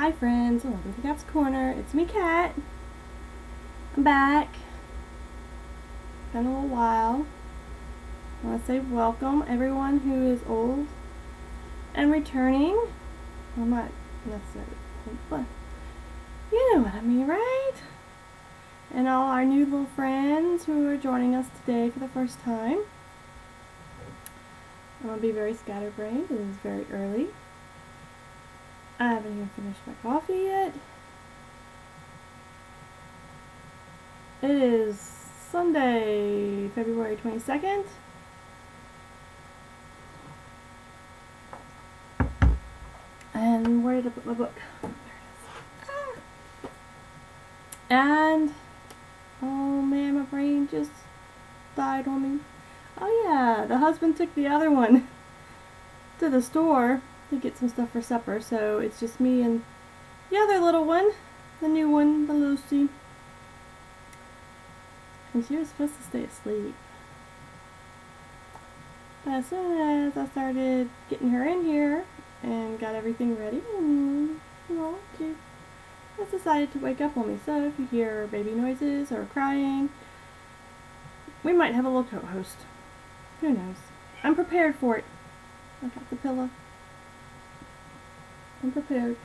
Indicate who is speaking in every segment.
Speaker 1: Hi friends, welcome to Cat's Corner. It's me, Cat. I'm back. Been a little while. I want to say welcome everyone who is old and returning. Well, not necessarily old, but you know what I mean, right? And all our new little friends who are joining us today for the first time. I'm going to be very scatterbrained. It is very early. I haven't even finished my coffee yet. It is Sunday, February 22nd. And where did I put my book? There it is. Ah. And, oh man, my brain just died on me. Oh yeah, the husband took the other one to the store to get some stuff for supper, so it's just me and the other little one, the new one, the Lucy. And she was supposed to stay asleep. But as soon as I started getting her in here and got everything ready, and you know, she just decided to wake up on me. So if you hear baby noises or crying, we might have a little co-host. Who knows? I'm prepared for it. I got the pillow. I'm prepared,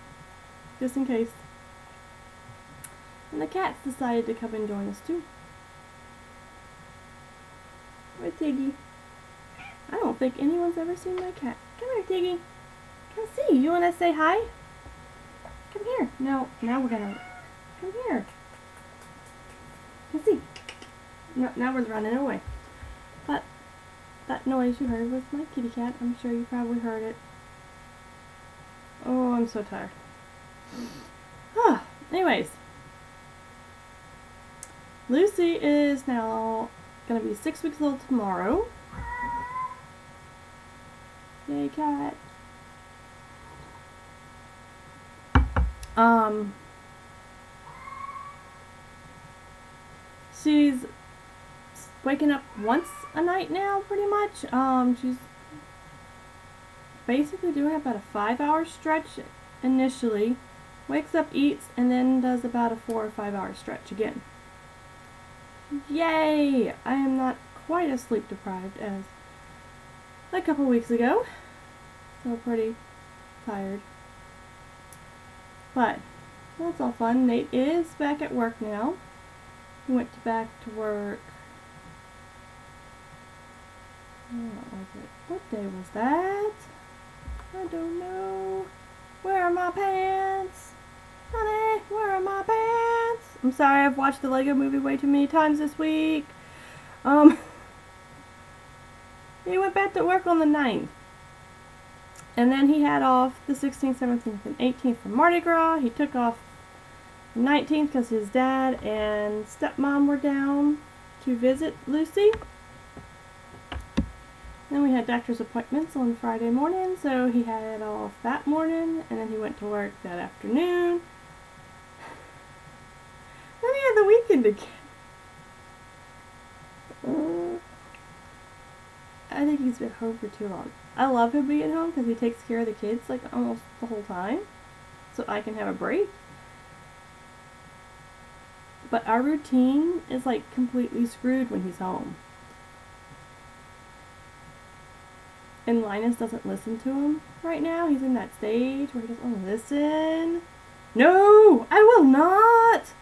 Speaker 1: just in case. And the cats decided to come and join us too. Where's Tiggy? I don't think anyone's ever seen my cat. Come here, Tiggy. Come see. You want to say hi? Come here. No, now we're gonna. Come here. Come see. No, now we're running away. But that noise you heard was my kitty cat. I'm sure you probably heard it. Oh, I'm so tired. Anyways. Lucy is now going to be 6 weeks old tomorrow. Yay, cat. She's waking up once a night now, pretty much. She's basically doing about a 5-hour stretch initially, wakes up, eats, and then does about a 4 or 5 hour stretch again. Yay! I am not quite as sleep deprived as a couple weeks ago, so pretty tired. But that's all fun. Nate is back at work now. He went back to work. What was it? What day was that? I don't know. Where are my pants? Honey, where are my pants? I'm sorry, I've watched the Lego movie way too many times this week. He went back to work on the 9th. And then he had off the 16th, 17th, and 18th for Mardi Gras. He took off the 19th because his dad and stepmom were down to visit Lucy. Then we had doctor's appointments on Friday morning, so he had off that morning, and then he went to work that afternoon. Then he had the weekend again. I think he's been home for too long. I love him being home because he takes care of the kids like almost the whole time, so I can have a break. But our routine is like completely screwed when he's home. And Linus doesn't listen to him right now. He's in that stage where he doesn't want to listen. No! I will not!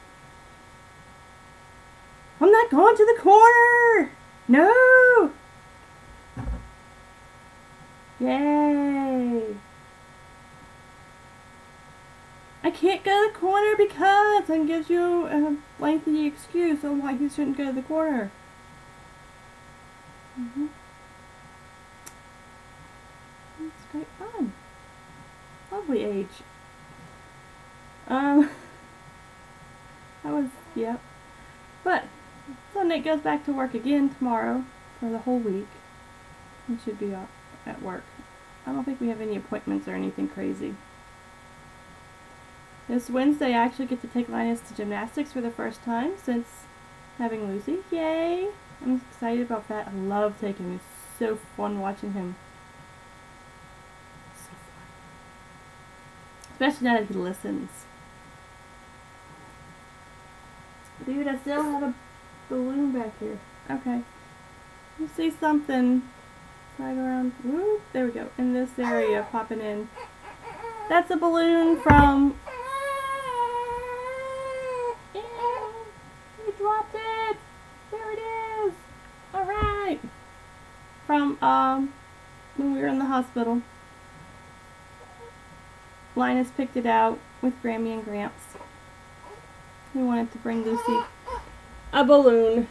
Speaker 1: I'm not going to the corner! No! Yay! I can't go to the corner because, and gives you a lengthy excuse on why he shouldn't go to the corner. It's great fun. Lovely age. Yep. But, so Nick goes back to work again tomorrow for the whole week. He should be at work. I don't think we have any appointments or anything crazy. This Wednesday I actually get to take Linus to gymnastics for the first time since having Lucy. Yay! I'm excited about that. I love taking him. It's so fun watching him. Especially now that he listens. Dude, I still have a balloon back here. Okay. You see something right around, whoop, there we go, in this area popping in. That's a balloon from, you dropped it! There it is! Alright! From, when we were in the hospital. Linus picked it out with Grammy and Gramps. He wanted to bring Lucy a balloon.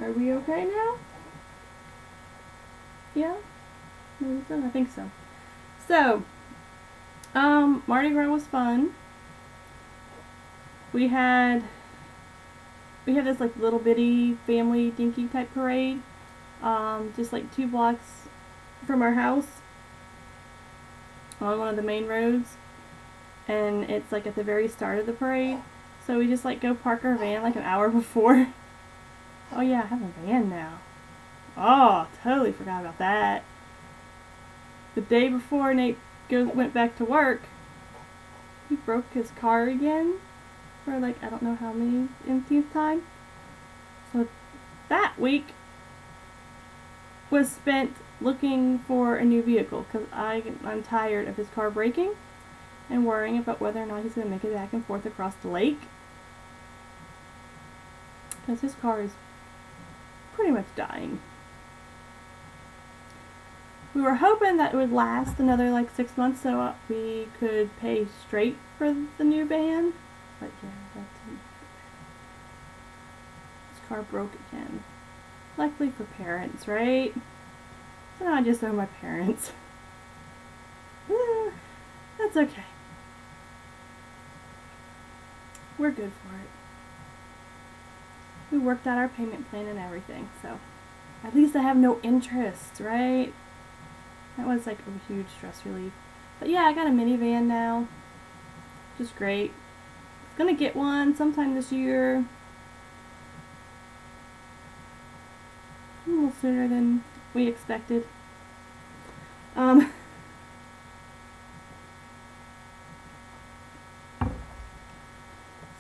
Speaker 1: Are we okay now? Yeah? Maybe so? I think so. So, Mardi Gras was fun. We had this like little bitty family dinky type parade, just like 2 blocks from our house on one of the main roads, and it's like at the very start of the parade. So we just like go park our van like an hour before. Oh yeah, I have a van now. Oh, totally forgot about that. The day before Nate went back to work, he broke his car again for like I don't know how many umpteenth time. So that week was spent looking for a new vehicle because I'm tired of his car breaking and worrying about whether or not he's going to make it back and forth across the lake, because his car is pretty much dying. We were hoping that it would last another like 6 months so we could pay straight for the new van, but yeah, his car broke again. Luckily for parents, right? So now I just owe my parents. That's okay. We're good for it. We worked out our payment plan and everything, so at least I have no interest, right? That was like a huge stress relief. But yeah, I got a minivan now. Just great. Gonna get one sometime this year. A little sooner than we expected.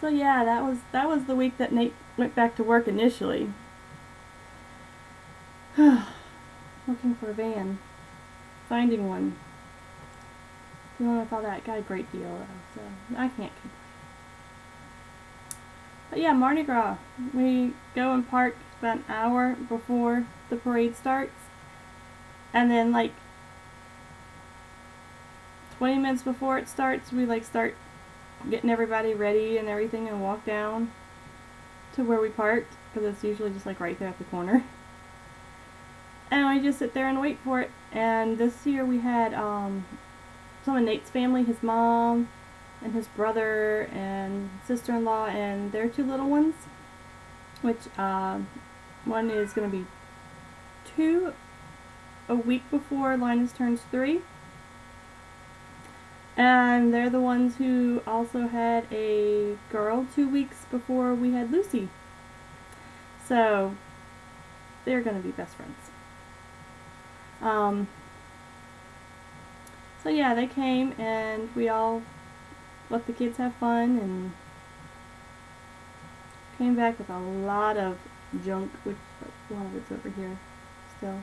Speaker 1: So yeah, that was the week that Nate went back to work initially. Looking for a van. Finding one. Dealing with all that. Got a great deal though, so I can't complain. But yeah, Mardi Gras. We go and park about an hour before the parade starts. And then like 20 minutes before it starts, we like start getting everybody ready and everything and walk down to where we parked, because it's usually just like right there at the corner. And we just sit there and wait for it. And this year we had some of Nate's family, his mom and his brother and sister-in-law and their 2 little ones, which one is going to be 2 a week before Linus turns 3. And they're the ones who also had a girl 2 weeks before we had Lucy. So they're going to be best friends. So yeah, they came and we all let the kids have fun and came back with a lot of junk, which a lot of it's over here still.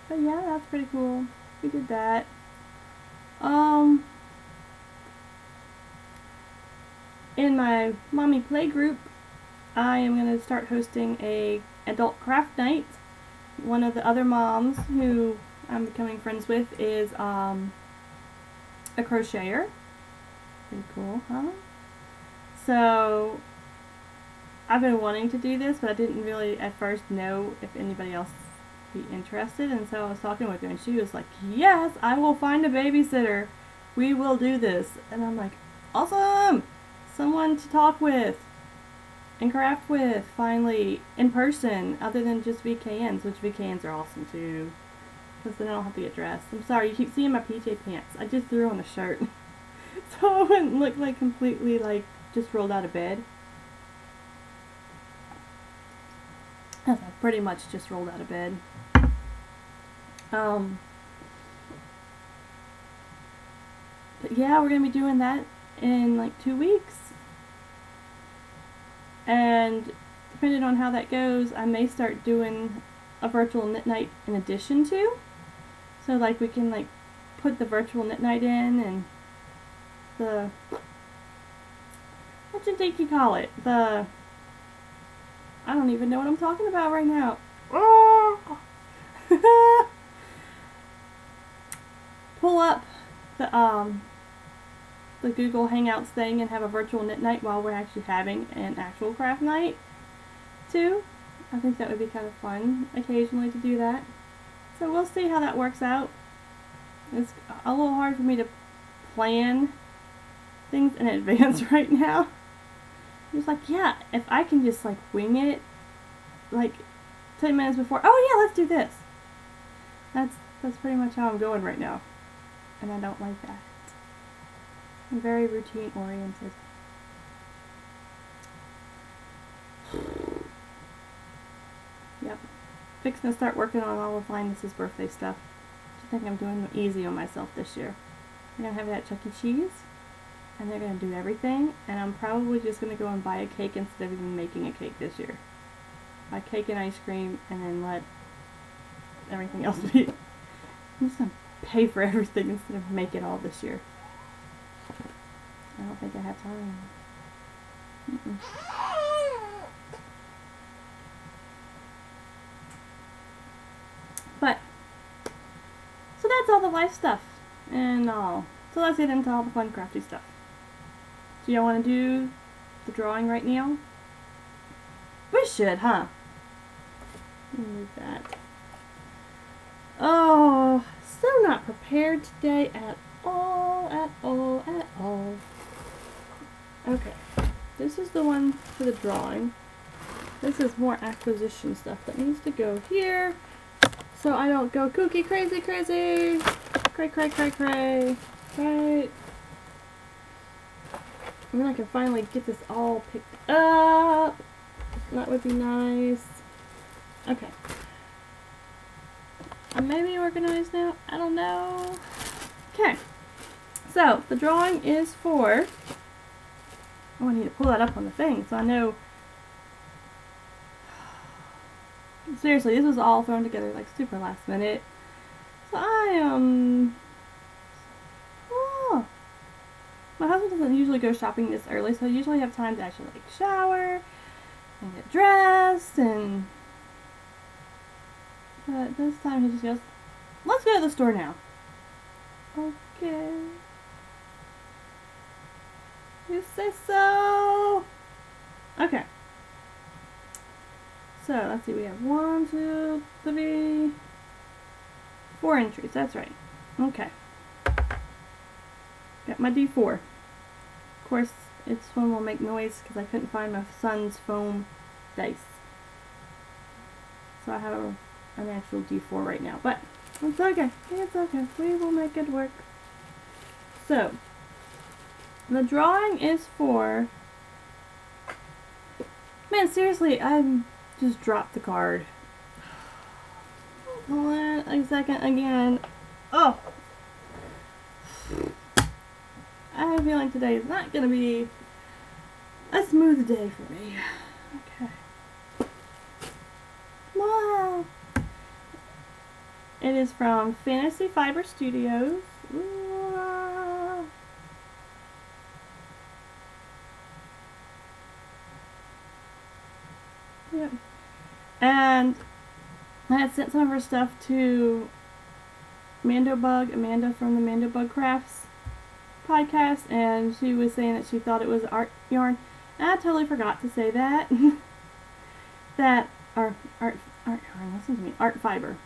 Speaker 1: But yeah, that's pretty cool. We did that. In my mommy play group, I am going to start hosting a adult craft night. One of the other moms who I'm becoming friends with is a crocheter. Pretty cool, huh? So I've been wanting to do this, but I didn't really at first know if anybody else would be interested, and so I was talking with her and she was like, yes, I will find a babysitter. We will do this. And I'm like, awesome! Someone to talk with and craft with, finally, in person, other than just VKNs, which VKNs are awesome too, because then I don't have to get dressed. I'm sorry, you keep seeing my PJ pants. I just threw on a shirt, so I wouldn't look like completely like just rolled out of bed. As I pretty much just rolled out of bed. But yeah, we're going to be doing that in like 2 weeks. And depending on how that goes, I may start doing a virtual knit night in addition to. So like we can like put the virtual knit night in and the, what you think you call it? I don't even know what I'm talking about right now. Oh! Pull up the Google Hangouts thing and have a virtual knit night while we're actually having an actual craft night too. I think that would be kind of fun occasionally to do that. So we'll see how that works out. It's a little hard for me to plan things in advance right now. It's like, yeah, if I can just like wing it like 10 minutes before, oh yeah, let's do this. That's pretty much how I'm going right now. And I don't like that. I'm very routine oriented. Yep. Fixing to start working on all of Linus's birthday stuff. I think I'm doing easy on myself this year. We're going to have it at Chuck E. Cheese. And they're going to do everything. And I'm probably just going to go and buy a cake instead of even making a cake this year. Buy cake and ice cream and then let everything else be. I'm just going to pay for everything instead of make it all this year. I don't think I have time. But, so that's all the life stuff and all. So let's get into all the fun crafty stuff. Do y'all want to do the drawing right now? We should, huh? Let me move that. Oh, so not prepared today at all, at all, at all. Okay, this is the one for the drawing. This is more acquisition stuff that needs to go here, so I don't go kooky, crazy, crazy, cray, cray, cray, cray, right? And then I can finally get this all picked up. That would be nice. Okay. I may be organized now. I don't know. Okay. So, the drawing is for... Oh, I need to pull that up on the thing so I know. Seriously, this was all thrown together like super last minute. So oh. My husband doesn't usually go shopping this early, so I usually have time to actually like shower and get dressed and... But this time he just goes, let's go to the store now. Okay. You say so. Okay. So, let's see, we have 1, 2, 3, 4 entries, that's right. Okay. Got my D4. Of course, this one will make noise because I couldn't find my son's foam dice. So I have an actual D4 right now, but it's okay. It's okay. We will make it work. So, the drawing is for... Man, seriously, I just dropped the card. Hold on a second again. Oh! I have a feeling today is not going to be a smooth day for me. Okay. Wow! It is from Fantasy Fiber Studios. Ooh. Yep. And I had sent some of her stuff to Amanda from the Mandobug Crafts podcast, and she was saying that she thought it was art yarn. And I totally forgot to say that. Art yarn, listen to me, art fiber.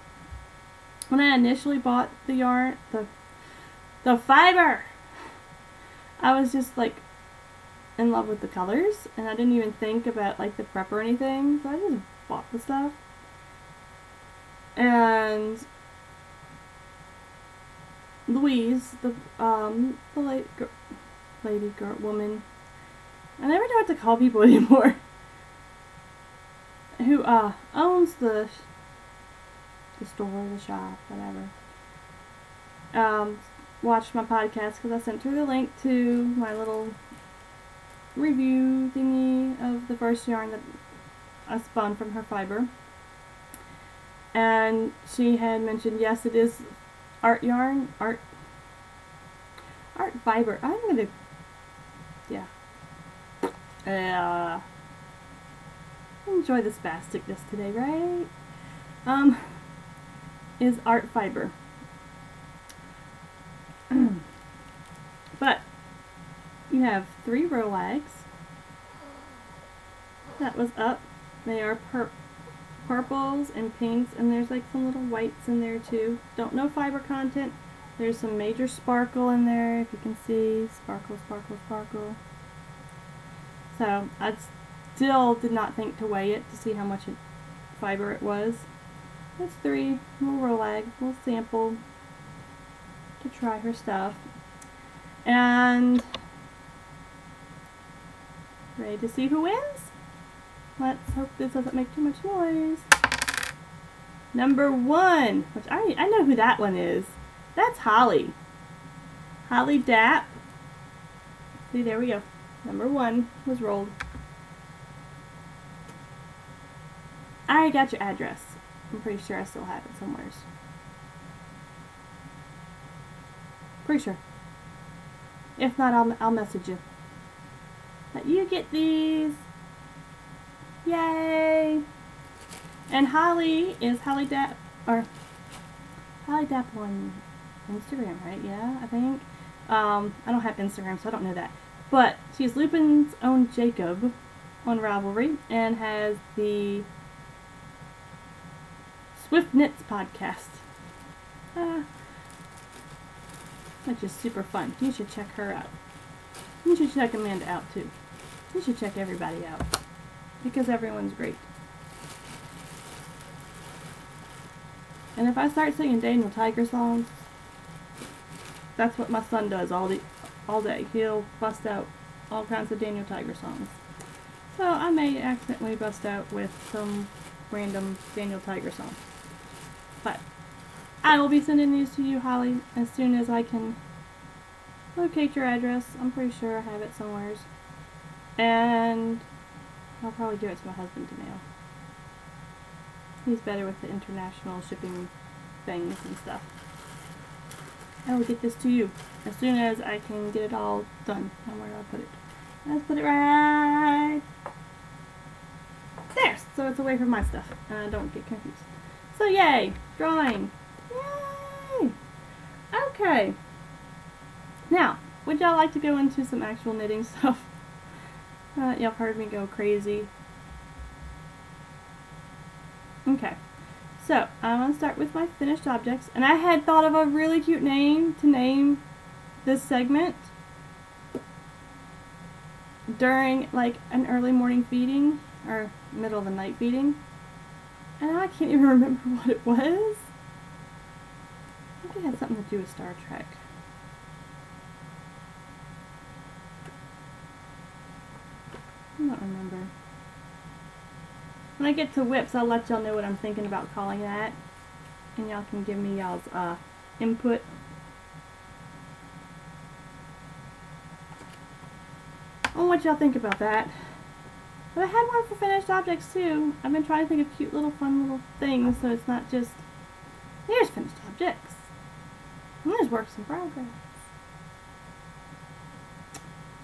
Speaker 1: When I initially bought the yarn, the fiber, I was just like in love with the colors, and I didn't even think about like the prep or anything, so I just bought the stuff. And Louise, the woman, I never know what to call people anymore, who owns the store, the shop, whatever, watched my podcast because I sent her the link to my little review thingy of the first yarn that I spun from her fiber. And she had mentioned, yes, it is art yarn, art fiber. I'm gonna, yeah. Enjoy the spasticness today, right? Is art fiber. But you have 3 row lags. That was up. They are purples and pinks, and there's like some little whites in there too. Don't know fiber content. There's some major sparkle in there, if you can see. Sparkle, sparkle, sparkle. So I still did not think to weigh it to see how much fiber it was. That's 3 little row lag, little sample to try her stuff. And ready to see who wins? Let's hope this doesn't make too much noise. Number 1, which I know who that one is. That's Holly. Holly Dapp. See, there we go. Number 1 was rolled. I got your address. I'm pretty sure I still have it somewhere. Pretty sure. If not, I'll message you. But you get these. Yay! And Holly is Holly Dapp, or Holly Dapp on Instagram, right? Yeah, I think. I don't have Instagram, so I don't know that. But she's Lupin's own Jacob on Ravelry and has the Swift Knits podcast, which is super fun. You should check her out. You should check Amanda out too. You should check everybody out because everyone's great. And if I start singing Daniel Tiger songs, that's what my son does all day. He'll bust out all kinds of Daniel Tiger songs. So I may accidentally bust out with some random Daniel Tiger song. But I will be sending these to you, Holly, as soon as I can locate your address. I'm pretty sure I have it somewhere. And I'll probably give it to my husband to mail. He's better with the international shipping things and stuff. I will get this to you as soon as I can get it all done. Now where do I put it? Let's put it right there, so it's away from my stuff and I don't get confused. So yay! Drawing! Yay! Okay. Now, would y'all like to go into some actual knitting stuff? Y'all have heard me go crazy. Okay. So, I'm going to start with my finished objects. And I had thought of a really cute name to name this segment during like an early morning feeding or middle of the night feeding. And I can't even remember what it was. I think it had something to do with Star Trek. I don't remember. When I get to whips, I'll let y'all know what I'm thinking about calling that. And y'all can give me y'all's input. On what y'all think about that. But I had one for finished objects too. I've been trying to think of cute little fun little things so it's not just, here's finished objects. And there's works in progress.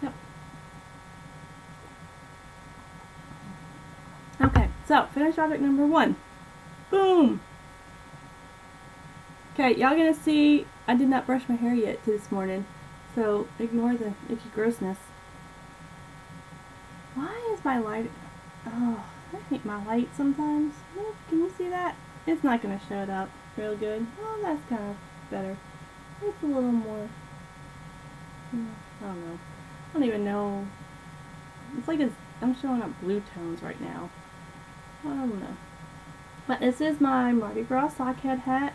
Speaker 1: Yep. Okay, so finished object number 1. Boom! Okay, y'all gonna see I did not brush my hair yet this morning, so ignore the icky grossness. Why is my light... Oh, I hate my light sometimes. Oh, can you see that? It's not gonna show it up real good. Oh, that's kind of better. It's a little more... I don't know. I don't even know. It's like I'm showing up blue tones right now. I don't know. But this is my Mardi Gras sockhead hat.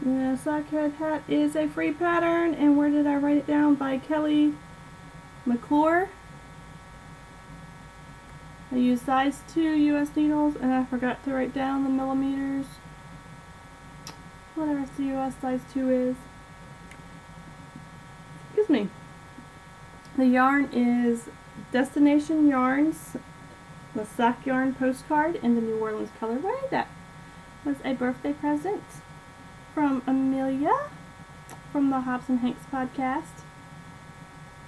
Speaker 1: The sockhead hat is a free pattern, and where did I write it down? By Kelly McClure. I used size 2 US needles, and I forgot to write down the millimeters. Whatever the US size 2 is. Excuse me. The yarn is Destination Yarns, the sock yarn postcard in the New Orleans colorway. That was a birthday present from Amelia from the Hobbs and Hanks podcast.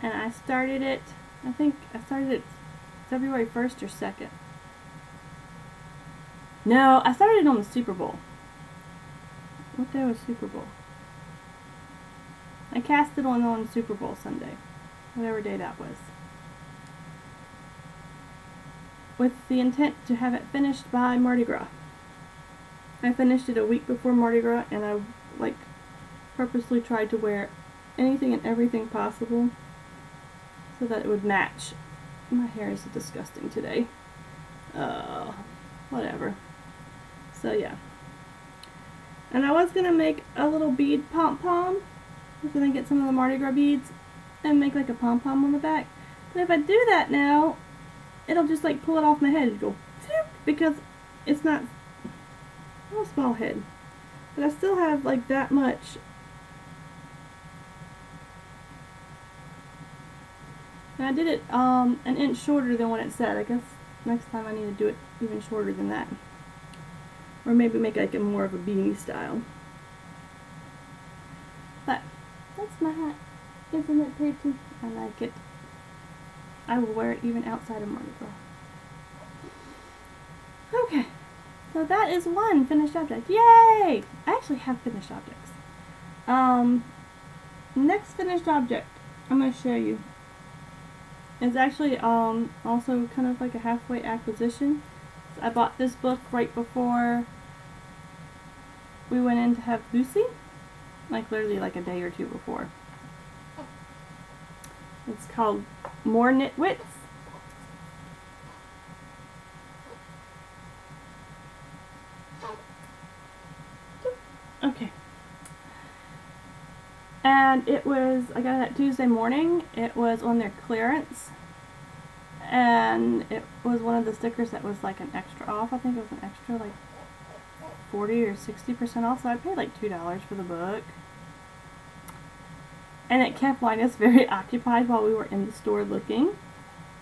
Speaker 1: And I started it, I think I started it February 1st or 2nd. No, I started it on the Super Bowl. What day was Super Bowl? I cast it on Super Bowl Sunday, whatever day that was, with the intent to have it finished by Mardi Gras. I finished it a week before Mardi Gras, and I purposely tried to wear anything and everything possible so that it would match. My hair is disgusting today. Whatever. So yeah. And I was gonna make a little bead pom-pom. I was gonna get some of the Mardi Gras beads and make like a pom-pom on the back. But if I do that now, it'll just like pull it off my head and go phew, because it's not a small head. But I still have like that much. And I did it an inch shorter than what it said. I guess next time I need to do it even shorter than that. Or maybe make like a more of a beanie style. But that's my hat. Isn't it pretty? I like it. I will wear it even outside of Mardi Gras. Okay. So that is one finished object. Yay! I actually have finished objects. Next finished object I'm going to show you is actually also kind of like a halfway acquisition. So I bought this book right before we went in to have Lucy, like literally like a day or two before. It's called More Knitwits. Okay. And it was, I got it that Tuesday morning. It was on their clearance. And it was one of the stickers that was like an extra off. I think it was an extra like 40 or 60% off. So I paid like $2 for the book. And it kept Linus very occupied while we were in the store looking.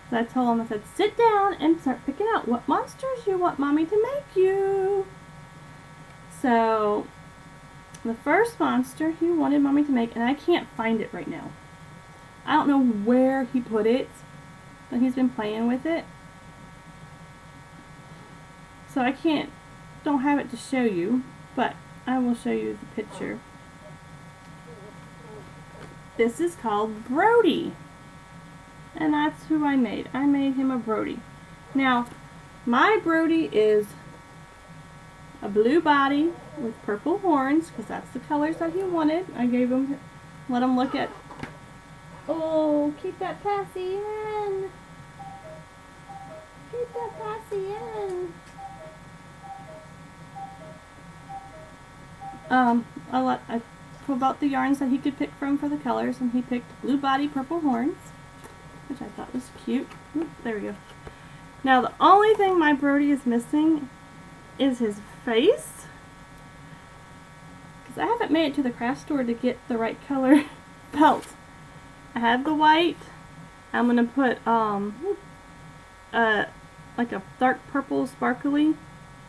Speaker 1: So I told him, I said, sit down and start picking out what monsters you want Mommy to make you. So the first monster he wanted Mommy to make, and I can't find it right now. I don't know where he put it, but he's been playing with it. So I don't have it to show you, but I will show you the picture. This is called Brody. And that's who I made. I made him a Brody. Now, my Brody is a blue body with purple horns, because that's the colors that he wanted. I gave him, let him look at, oh, keep that passy in. Keep that passy in. I pulled out the yarns that he could pick from for the colors, and he picked blue body, purple horns, which I thought was cute. Ooh, there we go. Now the only thing my Brody is missing is his face, because I haven't made it to the craft store to get the right color felt. I have the white. I'm gonna put like a dark purple sparkly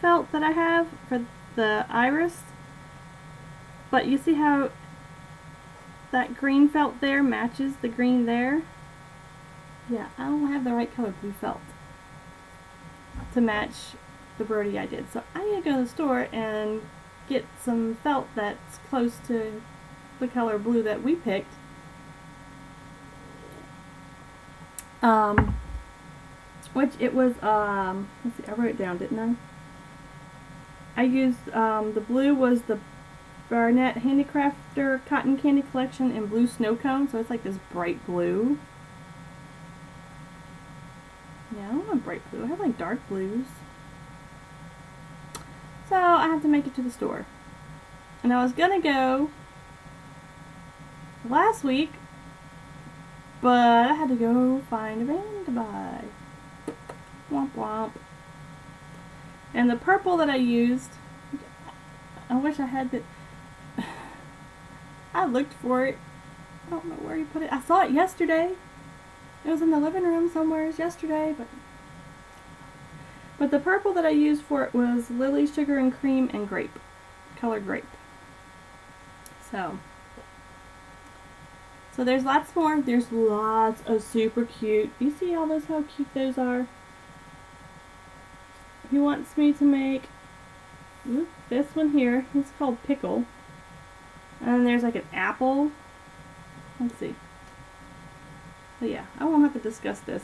Speaker 1: felt that I have for the iris. But you see how that green felt there matches the green there? Yeah, I don't have the right color blue felt to match the Brody I did. So I need to go to the store and get some felt that's close to the color blue that we picked. Which it was, let's see, I wrote it down, didn't I? I used, the blue was the Barnett Handicrafter Cotton Candy Collection in Blue Snow Cone, so it's like this bright blue. Yeah, I don't want bright blue, I have like dark blues. So I have to make it to the store. And I was gonna go last week, but I had to go find a band to buy. Womp womp. And the purple that I used, I wish I had the, I looked for it. I don't know where you put it. I saw it yesterday. It was in the living room somewhere yesterday, but the purple that I used for it was Lily, Sugar and Cream, and Grape. Color Grape. So there's lots more. There's lots of super cute. You see all those, how cute those are? He wants me to make this one here. It's called Pickle. And then there's like an apple. Let's see. But yeah, I won't have to discuss this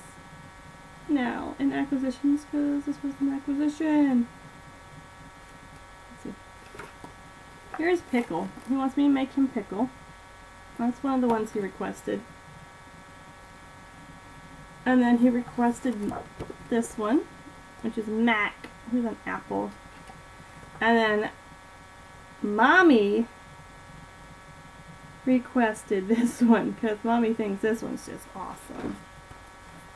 Speaker 1: now in acquisitions because this was an acquisition. Let's see. Here's Pickle. He wants me to make him Pickle. That's one of the ones he requested. And then he requested this one, which is Mac, who's an apple. And then Mommy requested this one because Mommy thinks this one's just awesome.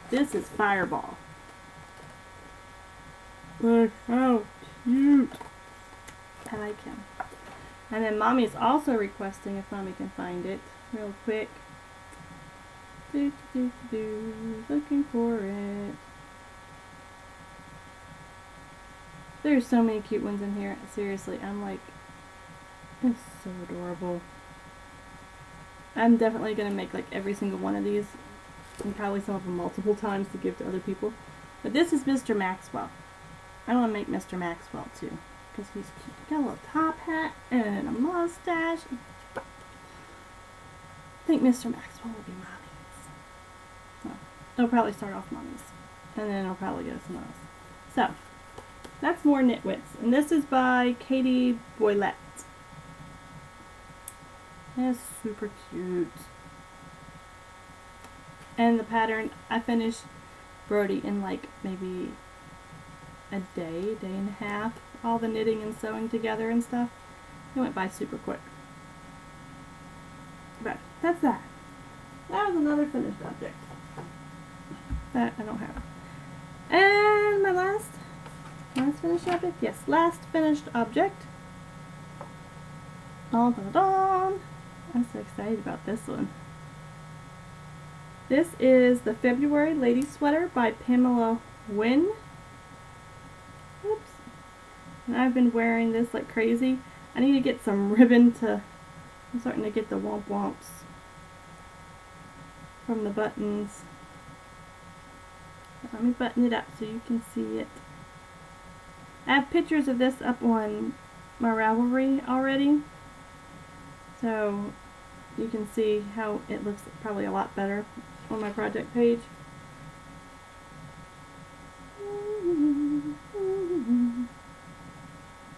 Speaker 1: This is Fireball. Look how cute. I like him. And then Mommy's also requesting, if Mommy can find it real quick. Looking for it. There's so many cute ones in here. Seriously, I'm like, it's so adorable. I'm definitely going to make like every single one of these, and probably some of them multiple times to give to other people. But this is Mr. Maxwell. I want to make Mr. Maxwell too, because he's cute. He got a little top hat and a mustache. I think Mr. Maxwell will be Mommy's. Well, it'll probably start off Mommy's, and then it'll probably go to someone else. So, that's more Knitwits. And this is by Katie Boylett. That's super cute. And the pattern, I finished Brody in like maybe a day and a half. All the knitting and sewing together and stuff. It went by super quick. But that's that. That was another finished object. That I don't have. And my last finished object? Yes, last finished object. Dun, dun, dun. I'm so excited about this one. This is the February Lady Sweater by Pamela Wynn. Oops. And I've been wearing this like crazy. I need to get some ribbon to, I'm starting to get the womp womps from the buttons. Let me button it up so you can see it. I have pictures of this up on my Ravelry already, so you can see how it looks probably a lot better on my project page.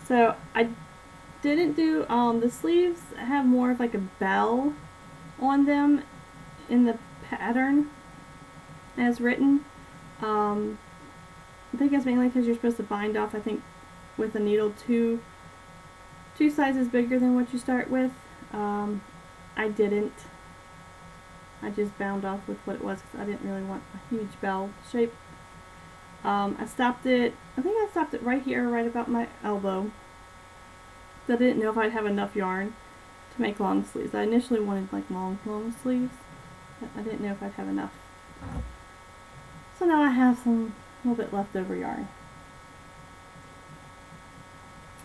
Speaker 1: So I didn't do the sleeves have more of like a bell on them in the pattern as written. I think it's mainly because you're supposed to bind off, I think, with a needle two sizes bigger than what you start with. I didn't. I just bound off with what it was because I didn't really want a huge bell shape. I stopped it, I think I stopped it right here, right about my elbow. So I didn't know if I'd have enough yarn to make long sleeves. I initially wanted like long sleeves, but I didn't know if I'd have enough. So now I have some little bit leftover yarn.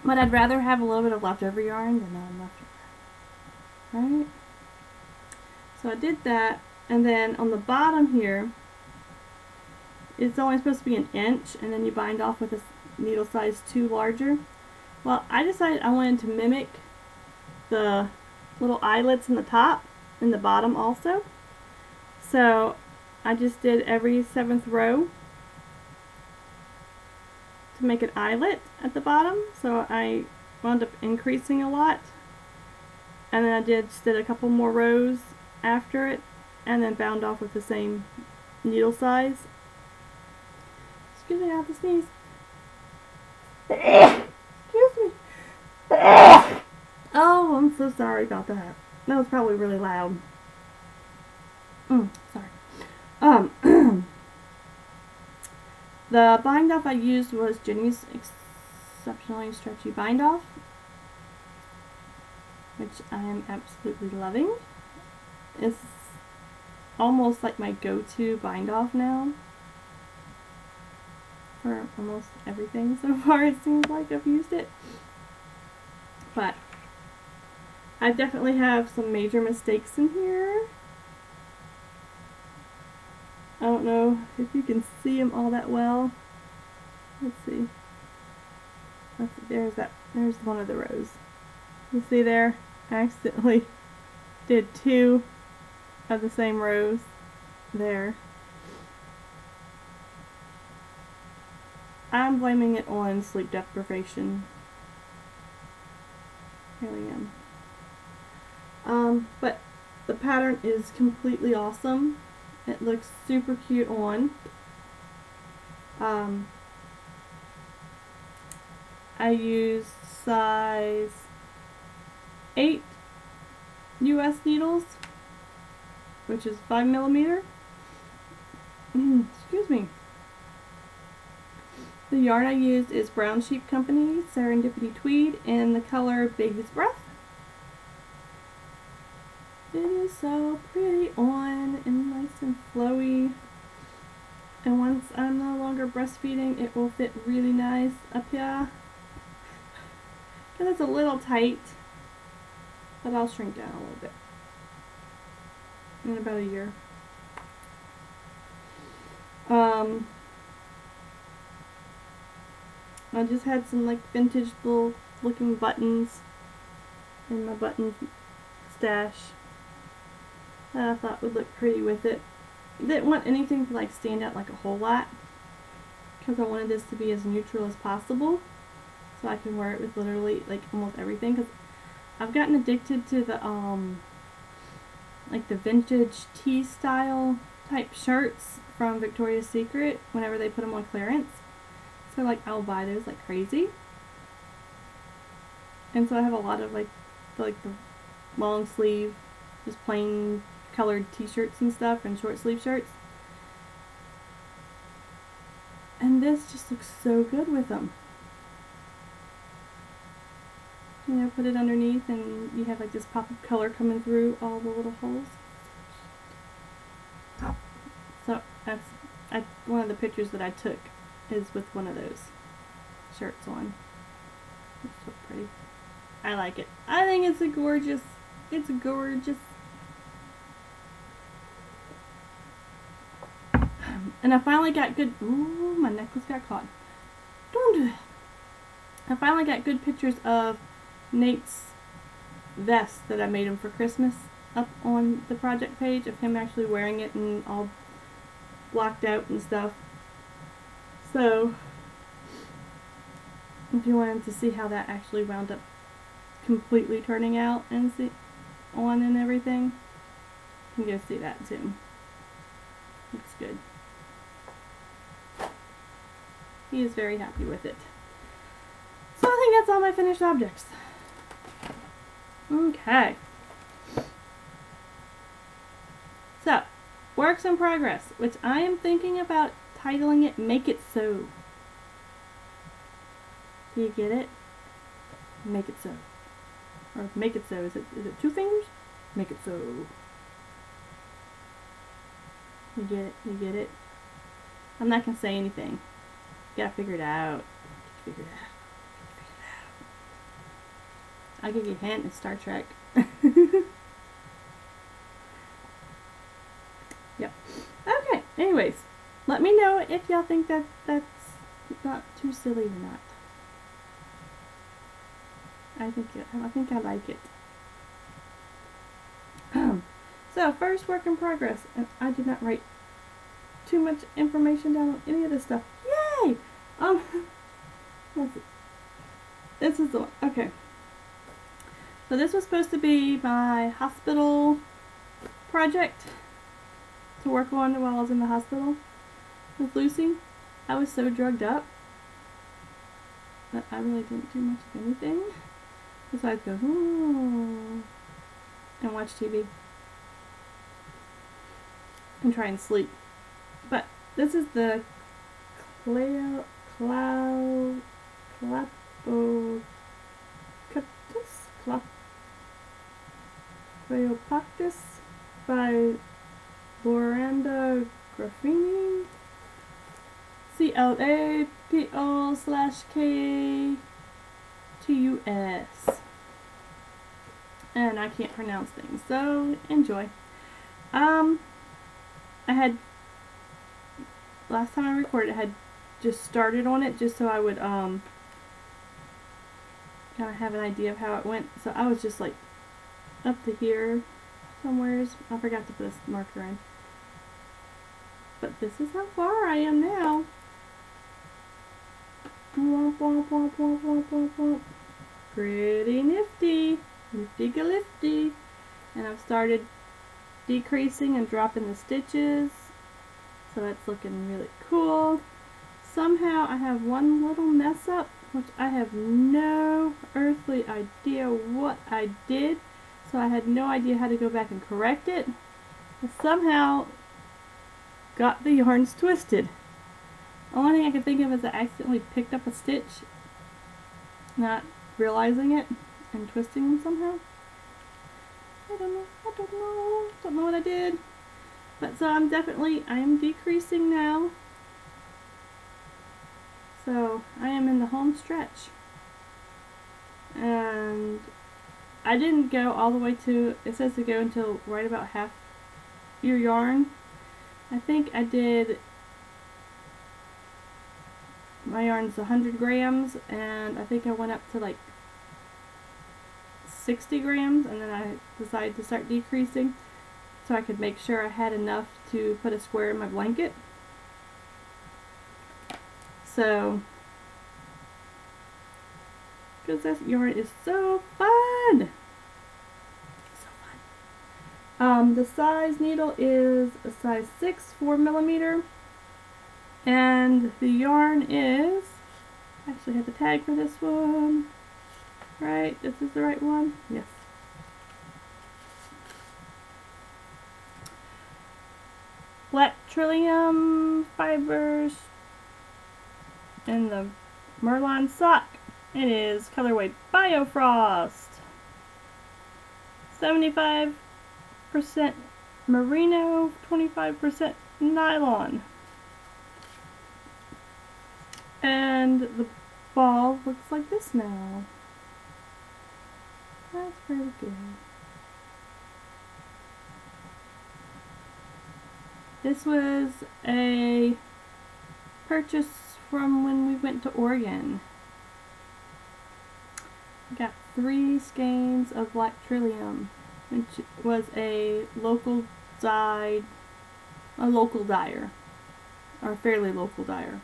Speaker 1: But I'd rather have a little bit of leftover yarn than not enough yarn. Right? So I did that, and then on the bottom here, it's only supposed to be an inch, and then you bind off with a needle size 2 larger. Well, I decided I wanted to mimic the little eyelets in the top and the bottom also. So I just did every 7th row to make an eyelet at the bottom. So I wound up increasing a lot. And then I just did a couple more rows after it, and then bound off with the same needle size. Excuse me, I have to sneeze. Excuse me. Oh, I'm so sorry about that. That was probably really loud. Sorry. The bind off I used was Jenny's Exceptionally Stretchy Bind Off, which I am absolutely loving. It's almost like my go-to bind off now for almost everything so far. It seems like I've used it, but I definitely have some major mistakes in here. I don't know if you can see them all that well. Let's see. There's one of the rows. You see there? I accidentally did 2 of the same rows there. I'm blaming it on sleep deprivation. Really am. But the pattern is completely awesome. It looks super cute on. I used size 8 US needles, which is 5mm. Excuse me. The yarn I used is Brown Sheep Company Serendipity Tweed in the color Baby's Breath. It is so pretty on and nice and flowy. And once I'm no longer breastfeeding, it will fit really nice up here. Because it's a little tight, but I'll shrink down a little bit in about a year. I just had some like vintage little looking buttons in my button stash that I thought would look pretty with it. Didn't want anything to like stand out like a whole lot, because I wanted this to be as neutral as possible so I can wear it with literally like almost everything, because I've gotten addicted to the like the vintage tea style type shirts from Victoria's Secret whenever they put them on clearance. So like I'll buy those like crazy. And so I have a lot of like the long sleeve, just plain colored t-shirts and stuff, and short sleeve shirts. And this just looks so good with them. You know, put it underneath and you have like this pop of color coming through all the little holes. So that's one of the pictures that I took is with one of those shirts on. It's so pretty. I like it. I think it's gorgeous. It's gorgeous. And I finally got good. Ooh, my necklace got caught. Don't do that. I finally got good pictures of Nate's vest that I made him for Christmas up on the project page of him actually wearing it and all blocked out and stuff. So, if you wanted to see how that actually wound up completely turning out and see on and everything, you can go see that too. Looks good. He is very happy with it. So I think that's all my finished objects. Okay. So, works in progress, which I am thinking about titling it Make It So. Do you get it? Make It So. Or Make It So. Is it 2 fingers? Make It So. You get it? You get it? I'm not going to say anything. You gotta figure it out. Figure it out. Figure it out. I'll give you a hint. It's Star Trek. Yep. Okay. Anyways, let me know if y'all think that that's not too silly or not. I think I like it. So first work in progress, and I did not write too much information down on any of this stuff. Yay! Let's see. This is the one. Okay. So this was supposed to be my hospital project to work on while I was in the hospital with Lucy. I was so drugged up that I really didn't do much of anything besides go, ooh, and watch TV and try and sleep. But this is the Cleopatus by Loranda Graffini. CLAPO/KTUS. And I can't pronounce things, so enjoy. I had, last time I recorded, I had just started on it just so I would kind of have an idea of how it went. So I was just like up to here somewheres. I forgot to put a marker in. But this is how far I am now. Womp, womp, womp, womp, womp, womp, womp. Pretty nifty. Nifty-ga-lifty. And I've started decreasing and dropping the stitches. So that's looking really cool. Somehow I have one little mess up, which I have no earthly idea what I did. So I had no idea how to go back and correct it. I somehow got the yarns twisted. The only thing I can think of is I accidentally picked up a stitch, not realizing it, and twisting them somehow. I don't know what I did. But so I am decreasing now. So I am in the home stretch. And I didn't go all the way to, it says to go until right about half your yarn. I think I did, my yarn's 100 grams, and I think I went up to like 60 grams, and then I decided to start decreasing so I could make sure I had enough to put a square in my blanket. So, because this yarn is so fun! So fun. The size needle is a size 6, 4mm, and the yarn is, I actually have the tag for this one. Right, this is the right one? Yes. Black Trillium fibers in the Merlon sock. It is colorway Biofrost. 75% merino, 25% nylon. And the ball looks like this now. That's pretty good. This was a purchase from when we went to Oregon. I got 3 skeins of Black Trillium, which was a local dyer, or fairly local dyer.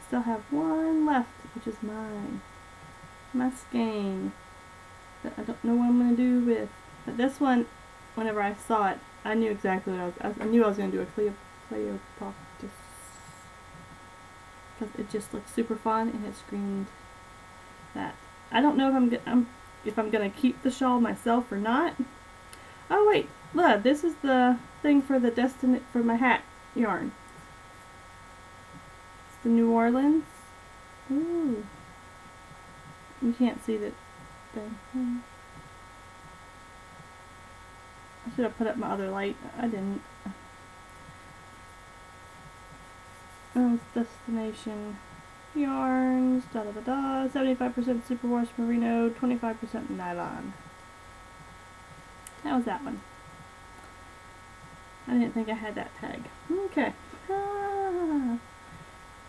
Speaker 1: Still have one left, which is mine. My skein that I don't know what I'm going to do with. But this one, whenever I saw it, I knew exactly what I knew I was going to do a Cleopatus, because it just looked super fun and it screamed that. I don't know if I'm going to keep the shawl myself or not. Oh wait, look, this is the thing for the for my hat yarn. It's the New Orleans. Ooh. You can't see the thing. I should have put up my other light. I didn't. Oh, destination yarns. 75% superwash merino, 25% nylon. That was that one. I didn't think I had that tag. Okay.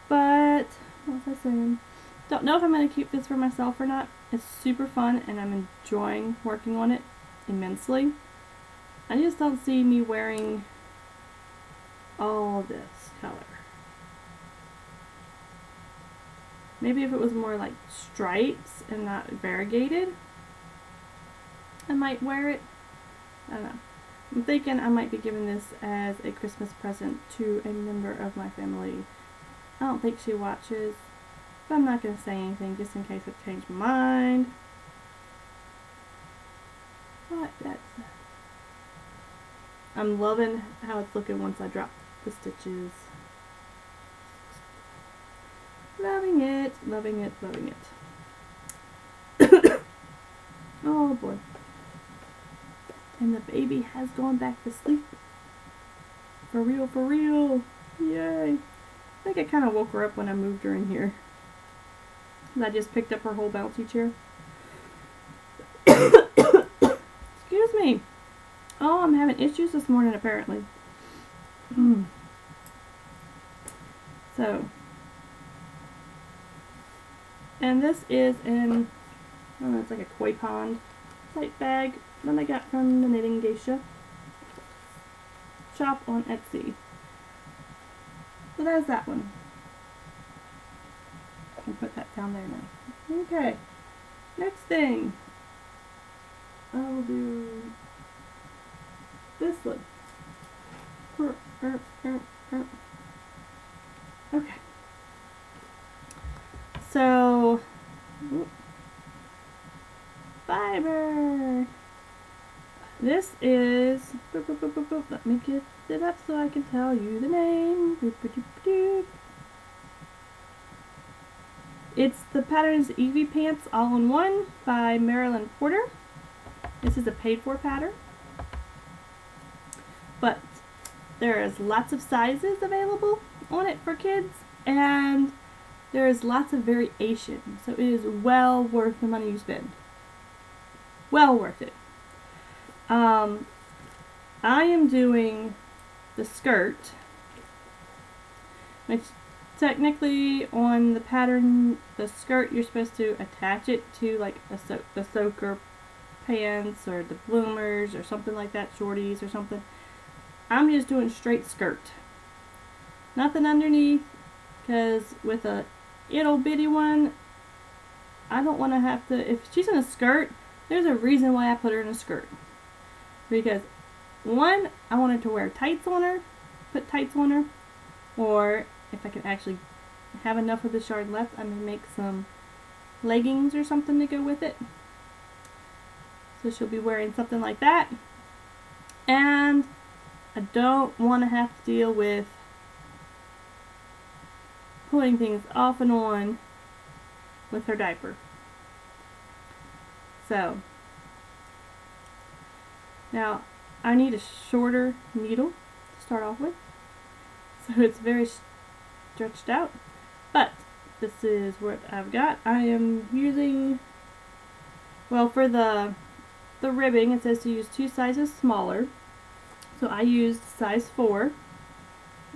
Speaker 1: But what was I saying? Don't know if I'm going to keep this for myself or not. It's super fun and I'm enjoying working on it immensely. I just don't see me wearing all this color. Maybe if it was more like stripes and not variegated, I might wear it. I don't know. I'm thinking I might be giving this as a Christmas present to a member of my family. I don't think she watches, but I'm not going to say anything just in case I change my mind. But that's it. I'm loving how it's looking once I drop the stitches. loving it, loving it. Oh boy. And the baby has gone back to sleep. For real, for real. Yay. I think I kind of woke her up when I moved her in here. And I just picked up her whole bouncy chair. Excuse me. Oh, I'm having issues this morning apparently. So. And this is in, I don't know, it's like a koi pond type bag that I got from the Knitting Geisha shop on Etsy. So there's that one. I can put that down there now. Okay. Next thing. I will do this one. Okay. So, fiber. This is, let me get it up so I can tell you the name. It's the pattern's Eevee Pants All in One by Marilyn Porter. This is a paid for pattern. But there is lots of sizes available on it for kids, and there is lots of variation, so it is well worth the money you spend. Well worth it. I am doing the skirt, which technically on the pattern, the skirt, you're supposed to attach it to like the soaker pants or the bloomers or something like that, shorties or something. I'm just doing straight skirt. Nothing underneath, because with a ittle bitty one, I don't want to have to, if she's in a skirt, there's a reason why I put her in a skirt. Because one, I wanted to wear tights on her, put tights on her, or if I can actually have enough of this yarn left, I may make some leggings or something to go with it. So she'll be wearing something like that. And I don't want to have to deal with pulling things off and on with her diaper. So, now I need a shorter needle to start off with. So it's very stretched out. But this is what I've got. I am using, well, for the ribbing, it says to use 2 sizes smaller. So I used size 4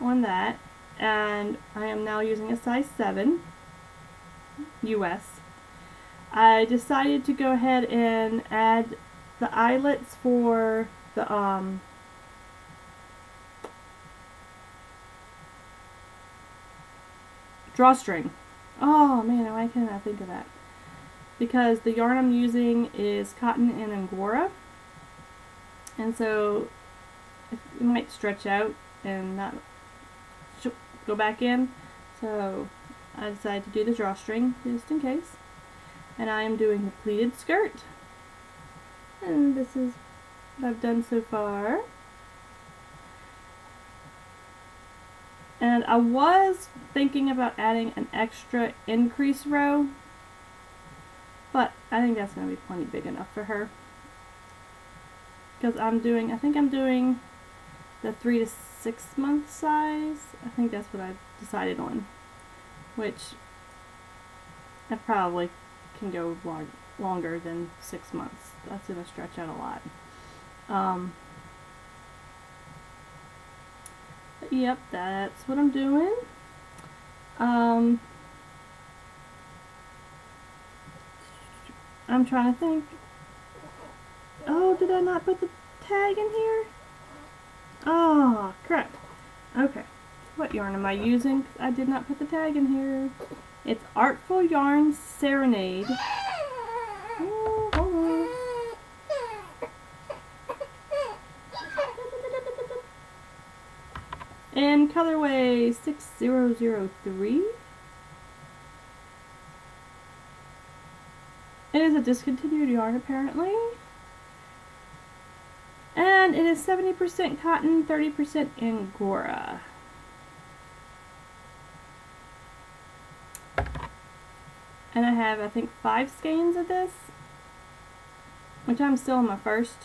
Speaker 1: on that, and I am now using a size 7 US. I decided to go ahead and add the eyelets for the drawstring. Oh man, why can't I think of that? Because the yarn I'm using is cotton and Angora, and so it might stretch out and not go back in, so I decided to do the drawstring just in case. And I am doing the pleated skirt, and this is what I've done so far. And I was thinking about adding an extra increase row, but I think that's going to be plenty big enough for her. Because I think I'm doing the 3 to 6 month size. I think that's what I've decided on, which I probably can go longer than 6 months. That's going to stretch out a lot. But yep, that's what I'm doing. I'm trying to think. Oh, did I not put the tag in here? Oh, crap. Okay. What yarn am I using? I did not put the tag in here. It's Artful Yarn Serenade. Oh, hold on. In colorway 6003. It is a discontinued yarn apparently. And it is 70% cotton, 30% Angora. have, I think, 5 skeins of this, which I'm still on my first.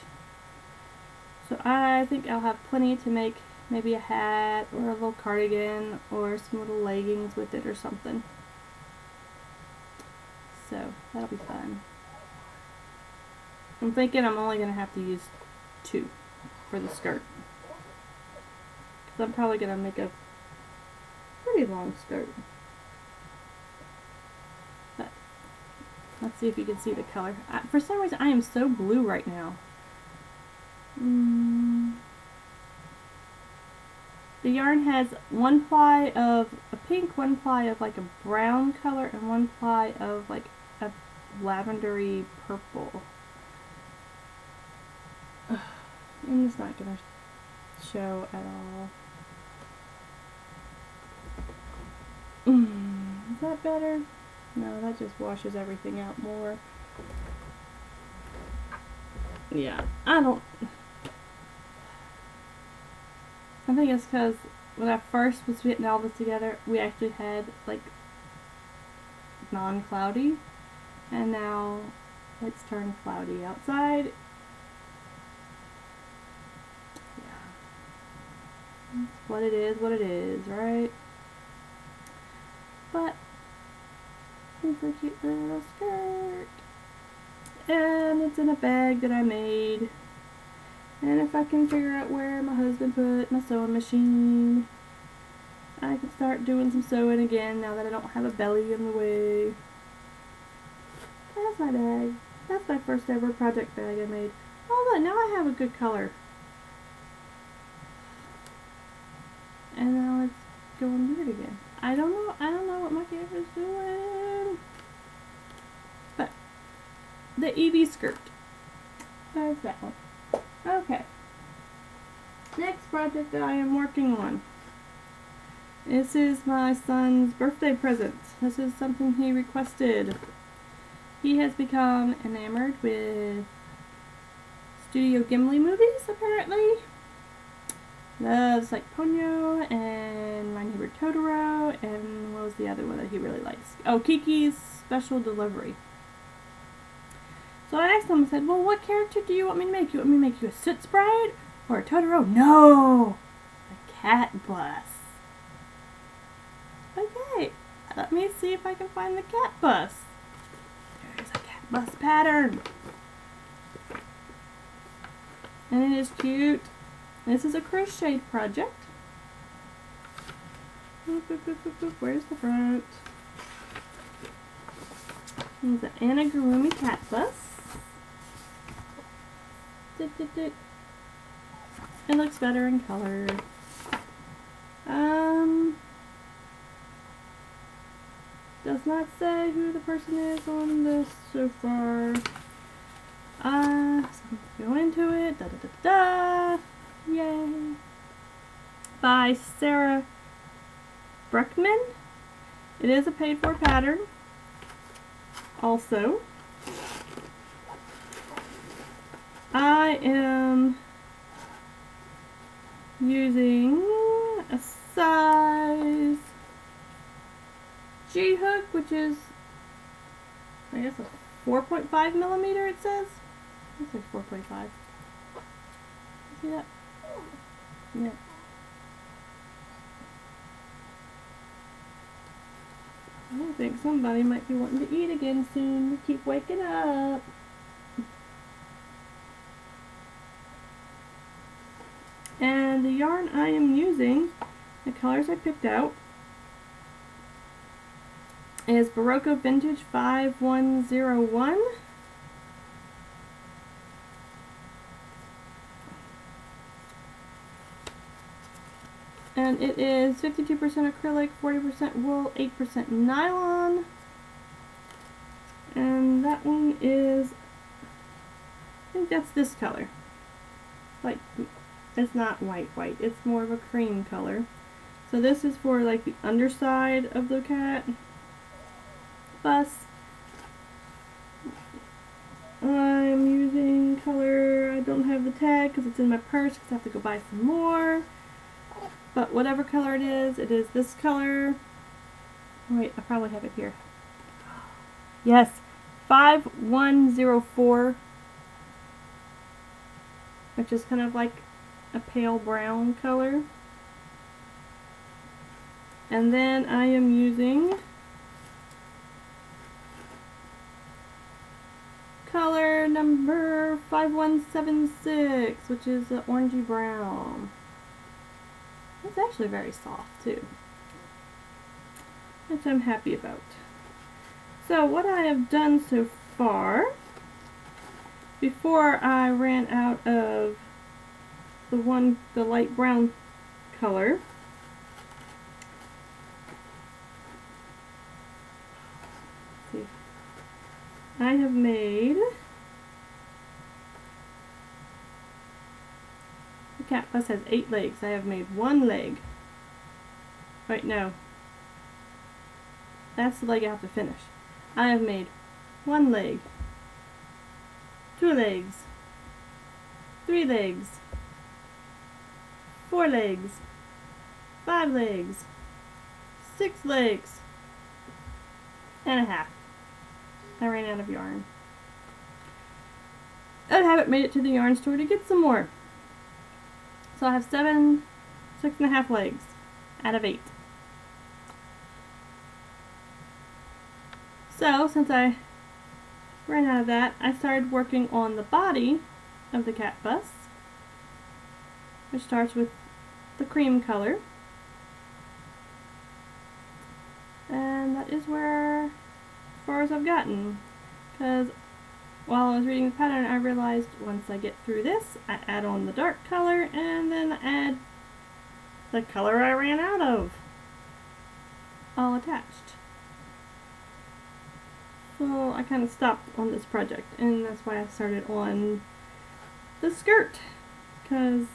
Speaker 1: So I think I'll have plenty to make maybe a hat or a little cardigan or some little leggings with it or something. So that'll be fun. I'm thinking I'm only going to have to use 2 for the skirt. Because I'm probably going to make a pretty long skirt. But let's see if you can see the color. For some reason I am so blue right now. The yarn has 1 ply of a pink, 1 ply of like a brown color, and 1 ply of like a lavendery purple. I'm just not gonna show at all. Is that better? No, that just washes everything out more. Yeah, I think it's because when I first was getting all this together, we actually had like non-cloudy, and now it's turned cloudy outside. Yeah, it's what it is, right? But it's a cute little skirt, and it's in a bag that I made. And if I can figure out where my husband put my sewing machine, I can start doing some sewing again now that I don't have a belly in the way. That's my bag. That's my first ever project bag I made. Oh look, now I have a good color. And now it's going weird again. I don't know what my camera's doing. But the Evie skirt. There's that one. Okay. Next project that I am working on. This is my son's birthday present. This is something he requested. He has become enamored with Studio Ghibli movies, apparently. Loves like Ponyo and My Neighbor Totoro, and what was the other one that he really likes? Oh, Kiki's Special Delivery. So I asked him, I said, well, what character do you want me to make? You want me to make you a Soot Sprite or a Totoro? No! A cat bus. Okay, let me see if I can find the cat bus. There's a cat bus pattern. And it is cute. This is a crochet project. Where's the front? There's an Anagurumi cat bus. It looks better in color. Does not say who the person is on this so far. So let's go into it. Da da da da. Yay! By Sarah Bruckman. It is a paid-for pattern. Also, I am using a size G hook, which is, I guess, a 4.5 millimeter. It says. It's like 4.5. See that? Yeah. I think somebody might be wanting to eat again soon. We keep waking up. And the yarn I am using, the colors I picked out, is Barocco Vintage 5101. And it is 52% acrylic, 40% wool, 8% nylon. And that one is, I think that's this color. Like, it's not white, it's more of a cream color. So this is for like the underside of the cat bus. I'm using color, I don't have the tag because it's in my purse because I have to go buy some more. But whatever color it is this color. Wait, I probably have it here. Yes, 5104, which is kind of like a pale brown color. And then I am using color number 5176, which is an orangey brown. It's actually very soft too, which I'm happy about. So what I have done so far, before I ran out of the light brown color, I have made the cat bus has 8 legs. I have made 1 leg. Wait, no. That's the leg I have to finish. I have made 1 leg, 2 legs, 3 legs, 4 legs, 5 legs, 6 legs, and a half. I ran out of yarn. I haven't made it to the yarn store to get some more. So I have 6.5 legs out of 8. So since I ran out of that, I started working on the body of the cat bus, which starts with the cream color. And that is where, as far as I've gotten, because while I was reading the pattern I realized once I get through this I add on the dark color and then I add the color I ran out of, all attached. So I kind of stopped on this project, and that's why I started on the skirt, because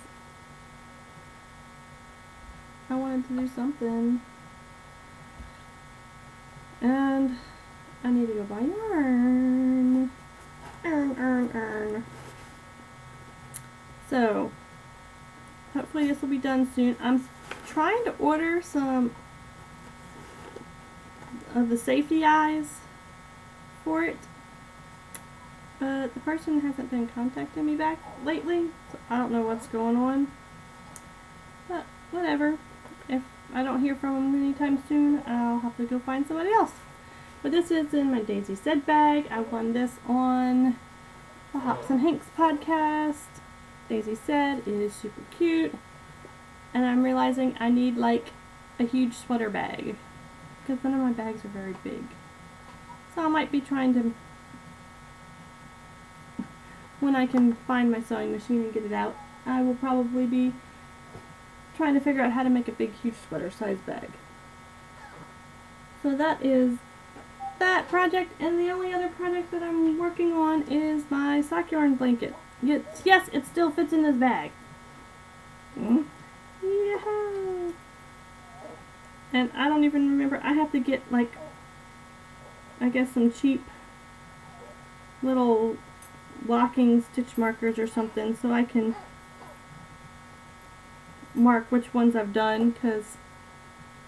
Speaker 1: I wanted to do something. And I need to go buy yarn. Earn. So, hopefully this will be done soon. I'm trying to order some of the safety eyes for it, but the person hasn't been contacting me back lately, so I don't know what's going on. But whatever. If I don't hear from them anytime soon, I'll have to go find somebody else. But this is in my Daisy Said bag. I won this on the Hops and Hanks podcast. Daisy Said is super cute, and I'm realizing I need like a huge sweater bag because none of my bags are very big. So I might be trying to, when I can find my sewing machine and get it out, I will probably be trying to figure out how to make a big huge sweater size bag. So that is that project, and the only other project that I'm working on is my sock yarn blanket. Yes, it still fits in this bag. Yeah. And I don't even remember, I have to get like, I guess some cheap little locking stitch markers or something so I can mark which ones I've done, because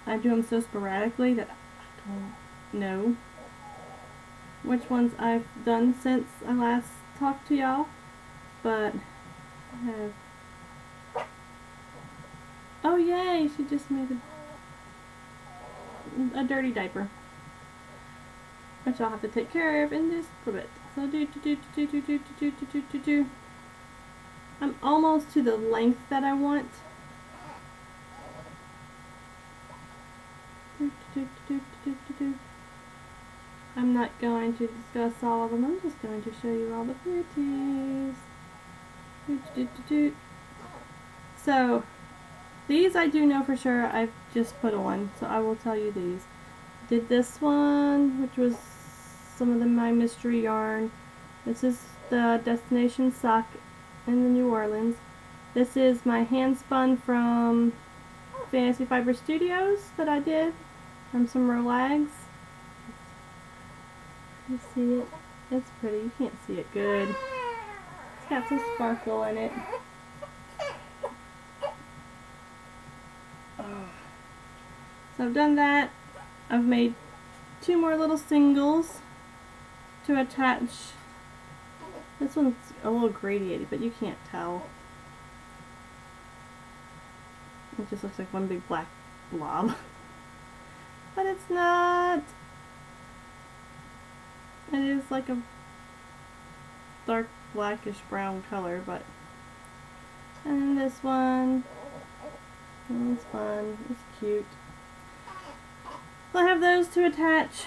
Speaker 1: I do them so sporadically that I don't know which ones I've done since I last talked to y'all. But I have, oh yay, she just made a dirty diaper, which I'll have to take care of in just a bit. So I'm almost to the length that I want. I'm not going to discuss all of them, I'm just going to show you all the pretties. So, these I do know for sure I've just put on, so I will tell you these. Did this one, which was some of my mystery yarn. This is the Destination Sock in the New Orleans. This is my hand spun from Fantasy Fiber Studios that I did from some Rolags. You see it? It's pretty. You can't see it good. It's got some sparkle in it. So I've done that. I've made 2 more little singles to attach. This one's a little gradiated, but you can't tell. It just looks like one big black blob. But it's not. It is like a dark blackish brown color, but. And this one. It's fun. It's cute. So I have those to attach.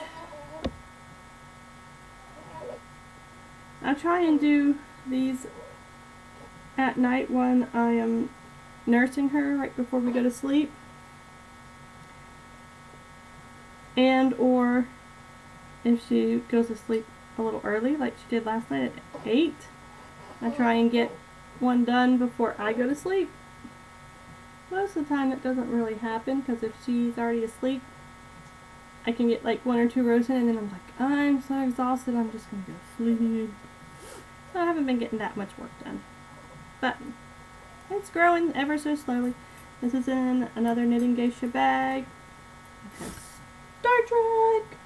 Speaker 1: I try and do these at night when I am nursing her right before we go to sleep. And or if she goes to sleep a little early like she did last night at 8, I try and get one done before I go to sleep. Most of the time that doesn't really happen because if she's already asleep, I can get like 1 or 2 rows in and then I'm like, I'm so exhausted, I'm just going to go sleep. So I haven't been getting that much work done. But it's growing ever so slowly. This is in another knitting geisha bag. It has Star Trek.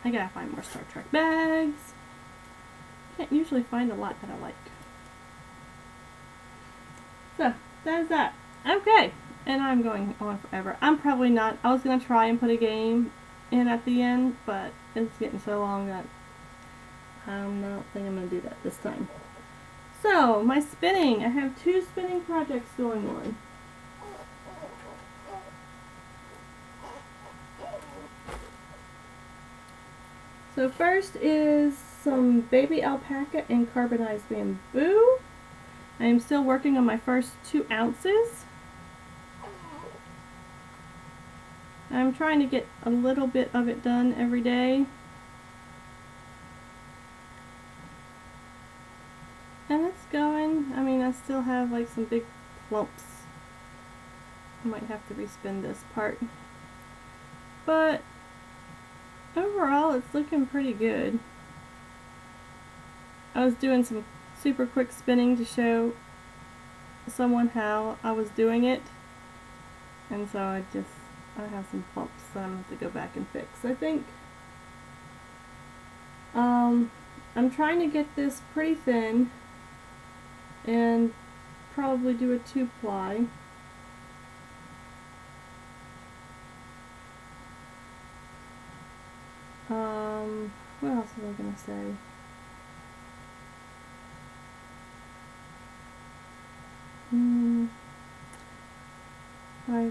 Speaker 1: I gotta find more Star Trek bags. Can't usually find a lot that I like. So, that's that. Okay, and I'm going on forever. I'm probably not. I was going to try and put a game in at the end, but it's getting so long that I'm not think I'm going to do that this time. So, my spinning. I have 2 spinning projects going on. So first is some baby alpaca and carbonized bamboo. I am still working on my first 2 ounces. I'm trying to get a little bit of it done every day. And it's going. I mean, I still have like some big clumps. I might have to respin this part. But overall, it's looking pretty good. I was doing some super quick spinning to show someone how I was doing it. And so I have some clumps that I'm going to have to go back and fix, I think. I'm trying to get this pretty thin and probably do a 2-ply. What else was I going to say? My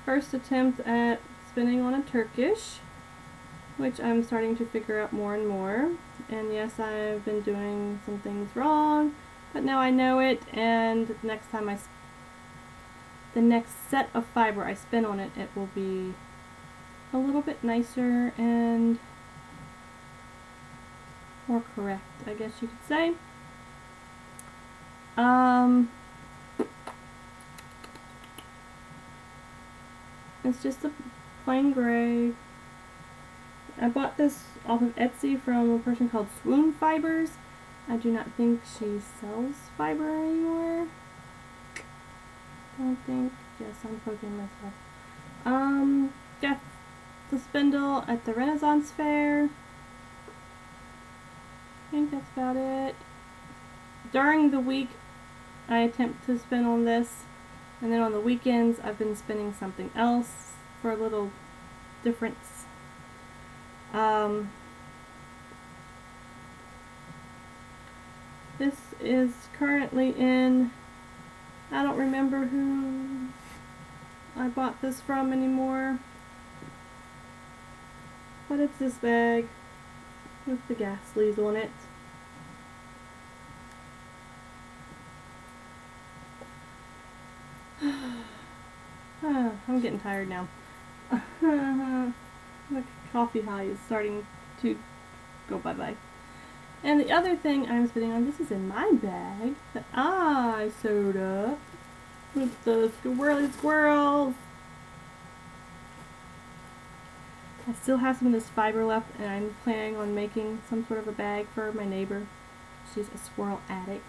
Speaker 1: first attempt at spinning on a Turkish, which I'm starting to figure out more and more. And yes, I've been doing some things wrong, but now I know it, and next time the next set of fiber I spin on it, it will be a little bit nicer and more correct, I guess you could say. It's just a plain gray. I bought this off of Etsy from a person called Swoon Fibers. I do not think she sells fiber anymore. Don't think. Yes, I'm poking myself. Got the spindle at the Renaissance Fair. I think that's about it. During the week, I attempt to spin on this, and then on the weekends, I've been spinning something else for a little difference. This is currently in, I don't remember who I bought this from anymore, but it's this bag with the gas sleeves on it. I'm getting tired now. The coffee high is starting to go bye-bye. And the other thing I'm spinning on, this is in my bag that I sewed up with the squirrely squirrels. I still have some of this fiber left, and I'm planning on making some sort of a bag for my neighbor. She's a squirrel addict.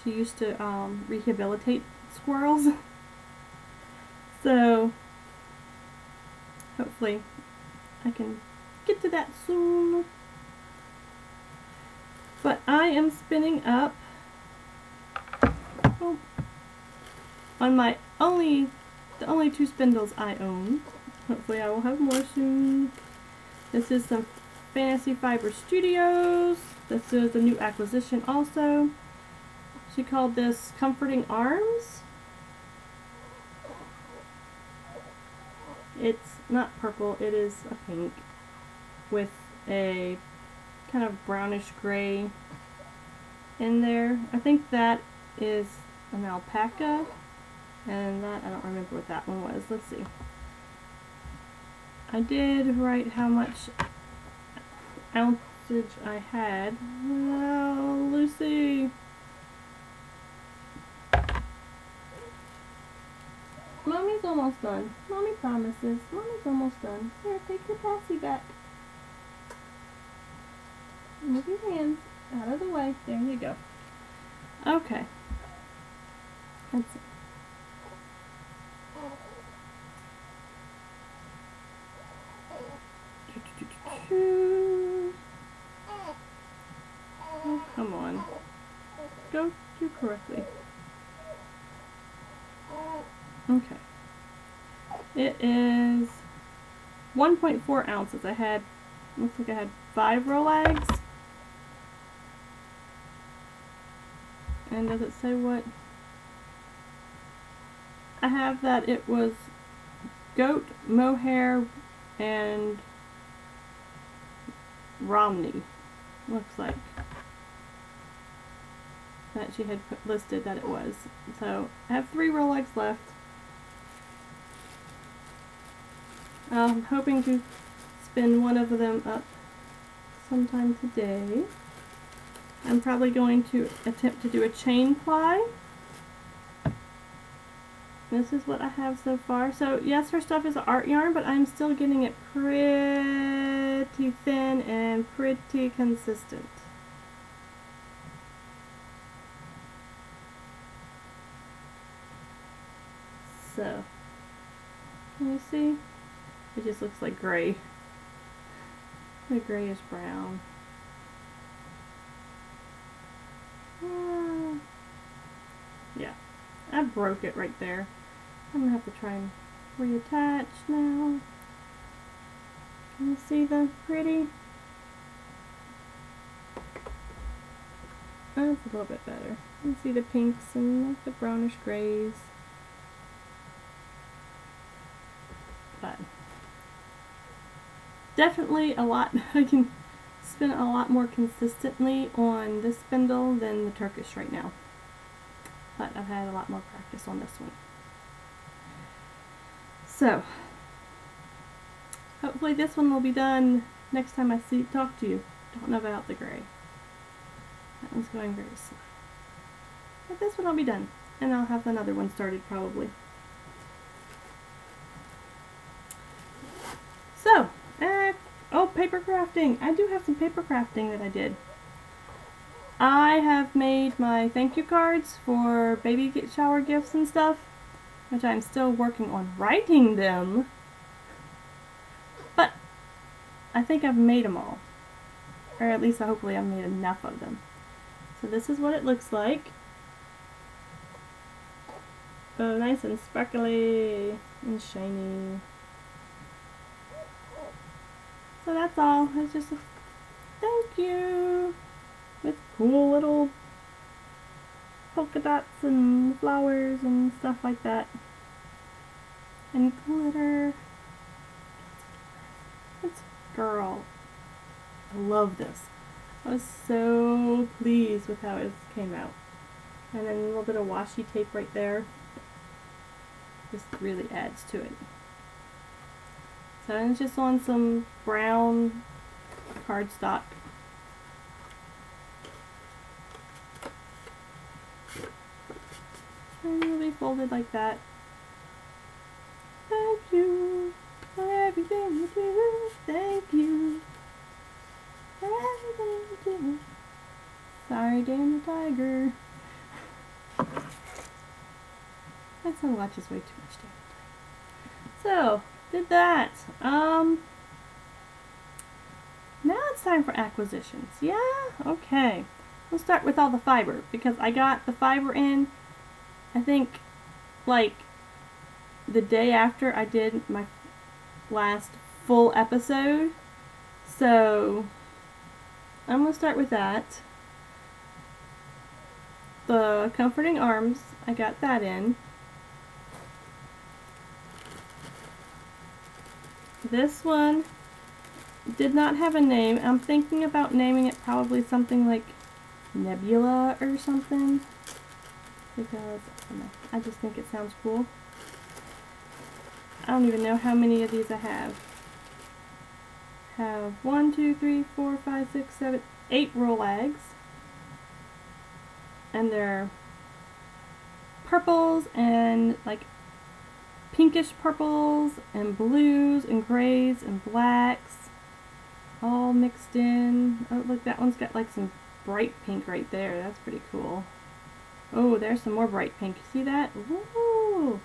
Speaker 1: She used to rehabilitate squirrels. So hopefully I can get to that soon. But I am spinning up on my the only 2 spindles I own. Hopefully I will have more soon. This is some Fantasy Fiber Studios. This is a new acquisition also. She called this Comforting Arms. It's not purple, it is a pink with a kind of brownish gray in there. I think that is an alpaca, and that, I don't remember what that one was. Let's see. I did write how much ounceage I had. Oh, Lucy. Mommy's almost done. Mommy promises. Mommy's almost done. Here, take your passy back. Move your hands out of the way. There you go. Okay. Let's see. Oh, come on. Go do correctly. Okay. It is 1.4 ounces. I had, looks like I had 5 roll eggs. And does it say what? I have that it was goat, mohair, and Romney. Looks like that she had listed that it was. So I have 3 roll eggs left. I'm hoping to spin one of them up sometime today. I'm probably going to attempt to do a chain ply. This is what I have so far. So yes, her stuff is art yarn, but I'm still getting it pretty thin and pretty consistent. So, can you see? It just looks like gray. The grayish brown. Yeah, I broke it right there. I'm gonna have to try and reattach now. Can you see the pretty? That's a little bit better. You can see the pinks and like the brownish grays. But definitely a lot. I can spin a lot more consistently on this spindle than the Turkish right now. But I've had a lot more practice on this one. So hopefully this one will be done next time I talk to you. Don't know about the gray. That one's going very slow. But this one will be done. And I'll have another one started probably. So, oh, paper crafting. I do have some paper crafting that I did. I have made my thank you cards for baby shower gifts and stuff, which I'm still working on writing them. But I think I've made them all. Or at least hopefully I've made enough of them. So this is what it looks like. Oh, nice and sparkly and shiny. So that's all. It's just a thank you with cool little polka dots and flowers and stuff like that. And glitter. It's girl. I love this. I was so pleased with how it came out. And then a little bit of washi tape right there. Just really adds to it. So it's just on some brown cardstock. And it'll be folded like that. Thank you for everything you do. Thank you for everything you do. Sorry, Dan the Tiger. My son watches way too much Dan the Tiger. So, did that. Now it's time for acquisitions. Yeah, okay. We'll start with all the fiber because I got the fiber in, I think, like the day after I did my last full episode. So I'm going to start with that. The comforting arms, I got that in. This one did not have a name. I'm thinking about naming it probably something like Nebula or something, because I just think it sounds cool. I don't even know how many of these I have. Have 1, 2, 3, 4, 5, 6, 7, 8 Rolags. And they're purples and like pinkish purples and blues and grays and blacks all mixed in. Oh, look, that one's got like some bright pink right there. That's pretty cool. Oh, there's some more bright pink. See that? Ooh!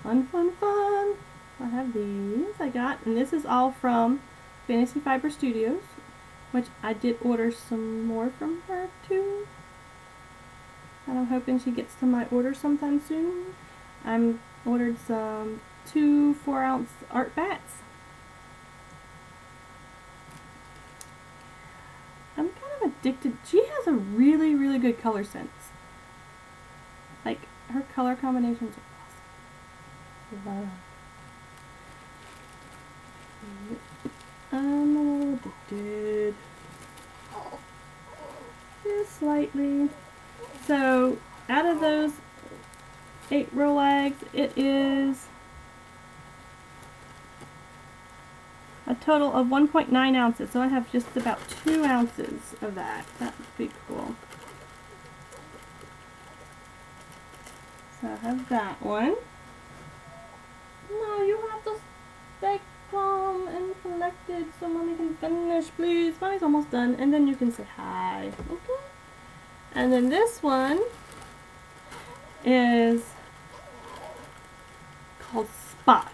Speaker 1: Fun, fun, fun! I have these I got, and this is all from Fantasy Fiber Studios, which I did order some more from her too. And I'm hoping she gets to my order sometime soon. I'm ordered some 2 4-ounce art bats. I'm kind of addicted. She has a really, really good color sense. Like, her color combinations are awesome. Wow. I'm a little addicted. Just slightly. So, out of those 8 Rolags, it is a total of 1.9 ounces. So I have just about 2 ounces of that. That would be cool. So I have that one. No, you have to stay calm and collected so Mommy can finish, please. Mommy's almost done, and then you can say hi. Okay? And then this one is called Spock.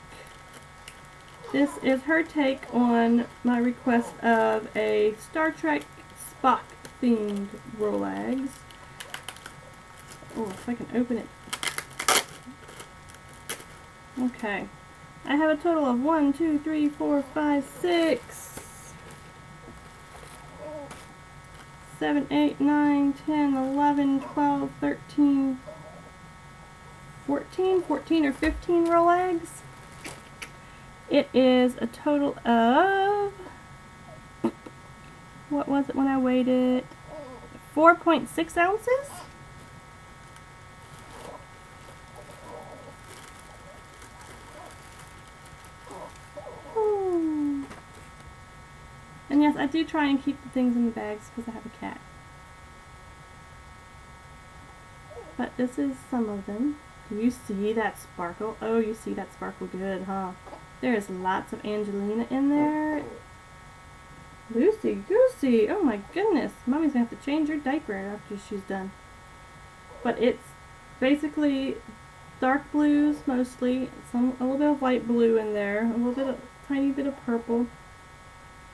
Speaker 1: This is her take on my request of a Star Trek Spock themed Rolags. Oh, if I can open it. Okay. I have a total of 1, 2, 3, 4, 5, 6, 7, 8, 9, 10, 11, 12, 13, 14 or 15 Rolags. It is a total of, what was it when I weighed it? 4.6 ounces? Oh. And yes, I do try and keep the things in the bags because I have a cat. But this is some of them. Do you see that sparkle? Oh, you see that sparkle good, huh? There's lots of Angelina in there. Lucy Goosey. Oh my goodness. Mommy's going to have to change her diaper after she's done. But it's basically dark blues mostly. A little bit of light blue in there. A little bit of, tiny bit of purple.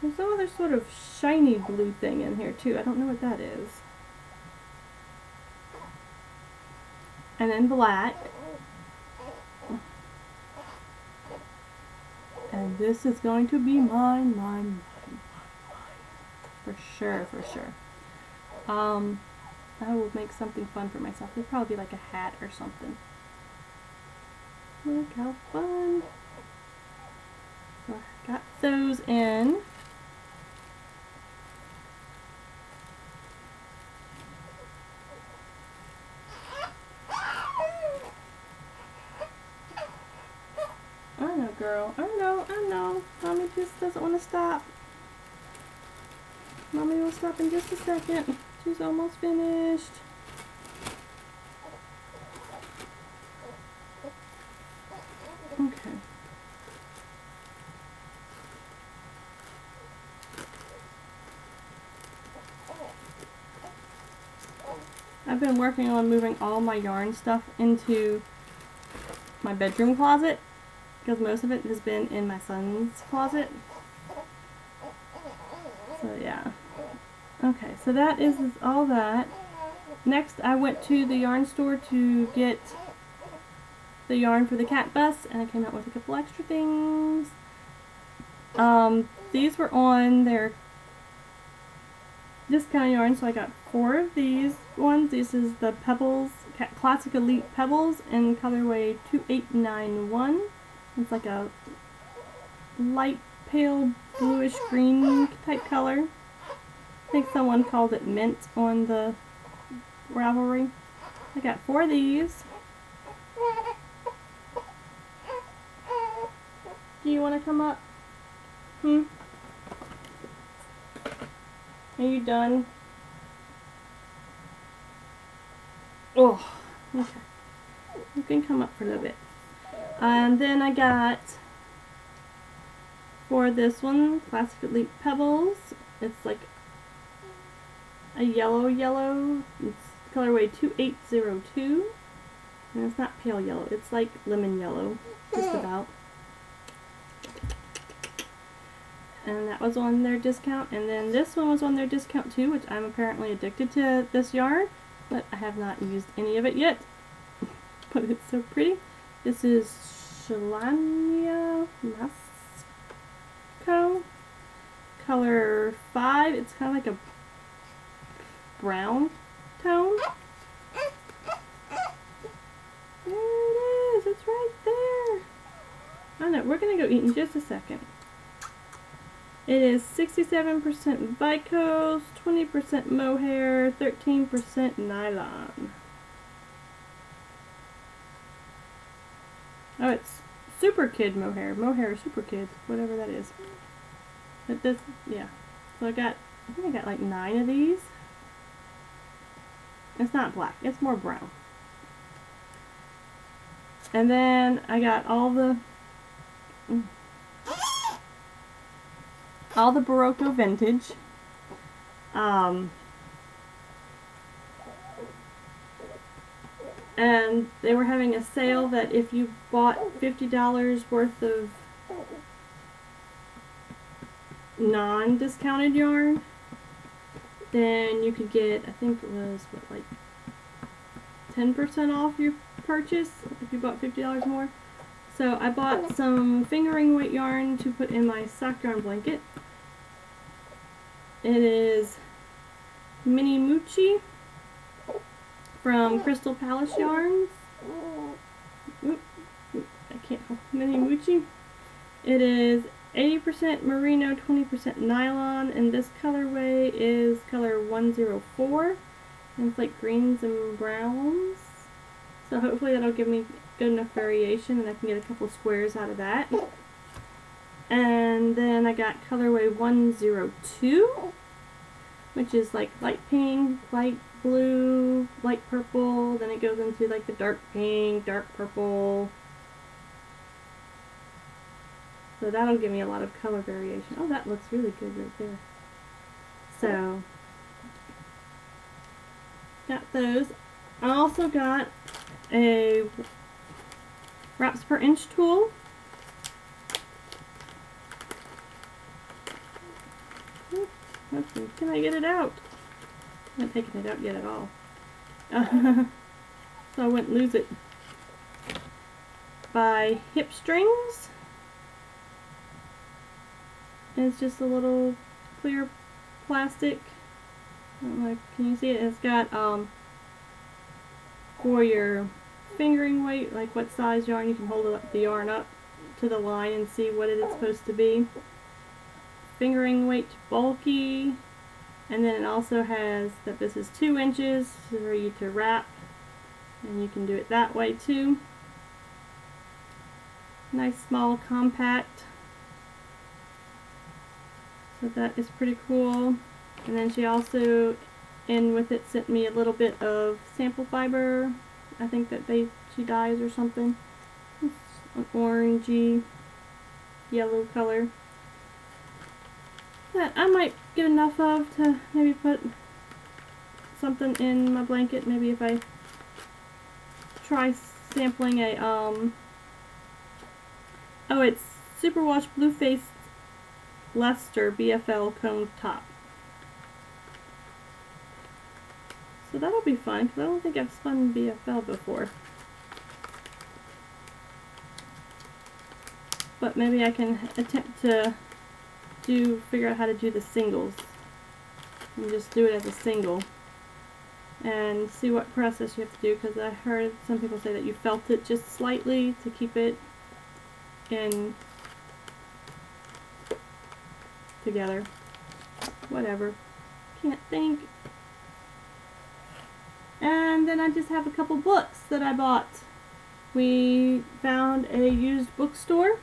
Speaker 1: There's some other sort of shiny blue thing in here too. I don't know what that is. And then black. And this is going to be mine. For sure, for sure. I will make something fun for myself. It'll probably be like a hat or something. Look how fun. So I got those in. I know, girl. I know. Mommy just doesn't want to stop. Mommy will stop in just a second. She's almost finished. Okay. I've been working on moving all my yarn stuff into my bedroom closet because most of it has been in my son's closet. So yeah. Okay, so that is all that. Next, I went to the yarn store to get the yarn for the cat bus, and I came out with a couple extra things. These were on their discount yarn, so I got 4 of these ones. This is the Pebbles, Classic Elite Pebbles in colorway 2891. It's like a light pale bluish green type color. I think someone called it mint on the Ravelry. I got 4 of these. Do you want to come up? Are you done? Oh, okay. You can come up for a little bit. And then I got, for this one, Classic Elite Pebbles. It's like a yellow. It's colorway 2802. And it's not pale yellow. It's like lemon yellow, just about. And that was on their discount. And then this one was on their discount too, which I'm apparently addicted to this yarn, but I have not used any of it yet. But it's so pretty. This is Shalania Masco, color 5. It's kind of like a brown tone. There it is. It's right there. I know. We're going to go eat in just a second. It is 67% viscose, 20% mohair, 13% nylon. Oh, it's Super Kid mohair. Mohair Super Kid, whatever that is. But this, yeah. So I think I got like 9 of these. It's not black, it's more brown. And then I got all the Barocco vintage. And they were having a sale that if you bought $50 worth of non-discounted yarn, then you could get, I think it was, what, like 10% off your purchase if you bought $50 more. So I bought some fingering weight yarn to put in my sock yarn blanket. It is Mini Moochie from Crystal Palace Yarns. I can't hold Mini Moochie. It is 80% merino, 20% nylon, and this colorway is color 104. And it's like greens and browns. So hopefully that'll give me good enough variation and I can get a couple squares out of that. And then I got colorway 102, which is like light pink, light blue, light purple, then it goes into like the dark pink, dark purple. So that'll give me a lot of color variation. Oh, that looks really good right there. So, got those. I also got a wraps per inch tool. Can I get it out? I'm not taking it out yet at all. So I wouldn't lose it. By Hip Strings. And it's just a little clear plastic. I don't know, can you see it? It's got for your fingering weight, like what size yarn, you can hold the yarn up to the line and see what it is supposed to be. Fingering weight bulky, and then it also has that this is 2 inches for you to wrap, and you can do it that way too. Nice small compact. So that is pretty cool. And then she also, in with it, sent me a little bit of sample fiber. I think that she dyes or something. It's an orangey yellow color that I might get enough of to maybe put something in my blanket. Maybe if I try sampling a oh, it's Superwash Blue Faced Leicester BFL Cone Top. So that'll be fun, because I don't think I've spun BFL before. But maybe I can attempt to figure out how to do the singles. And just do it as a single. And see what process you have to do, because I heard some people say that you felt it just slightly to keep it in together. Whatever. Can't think. And then I just have a couple books that I bought. We found a used bookstore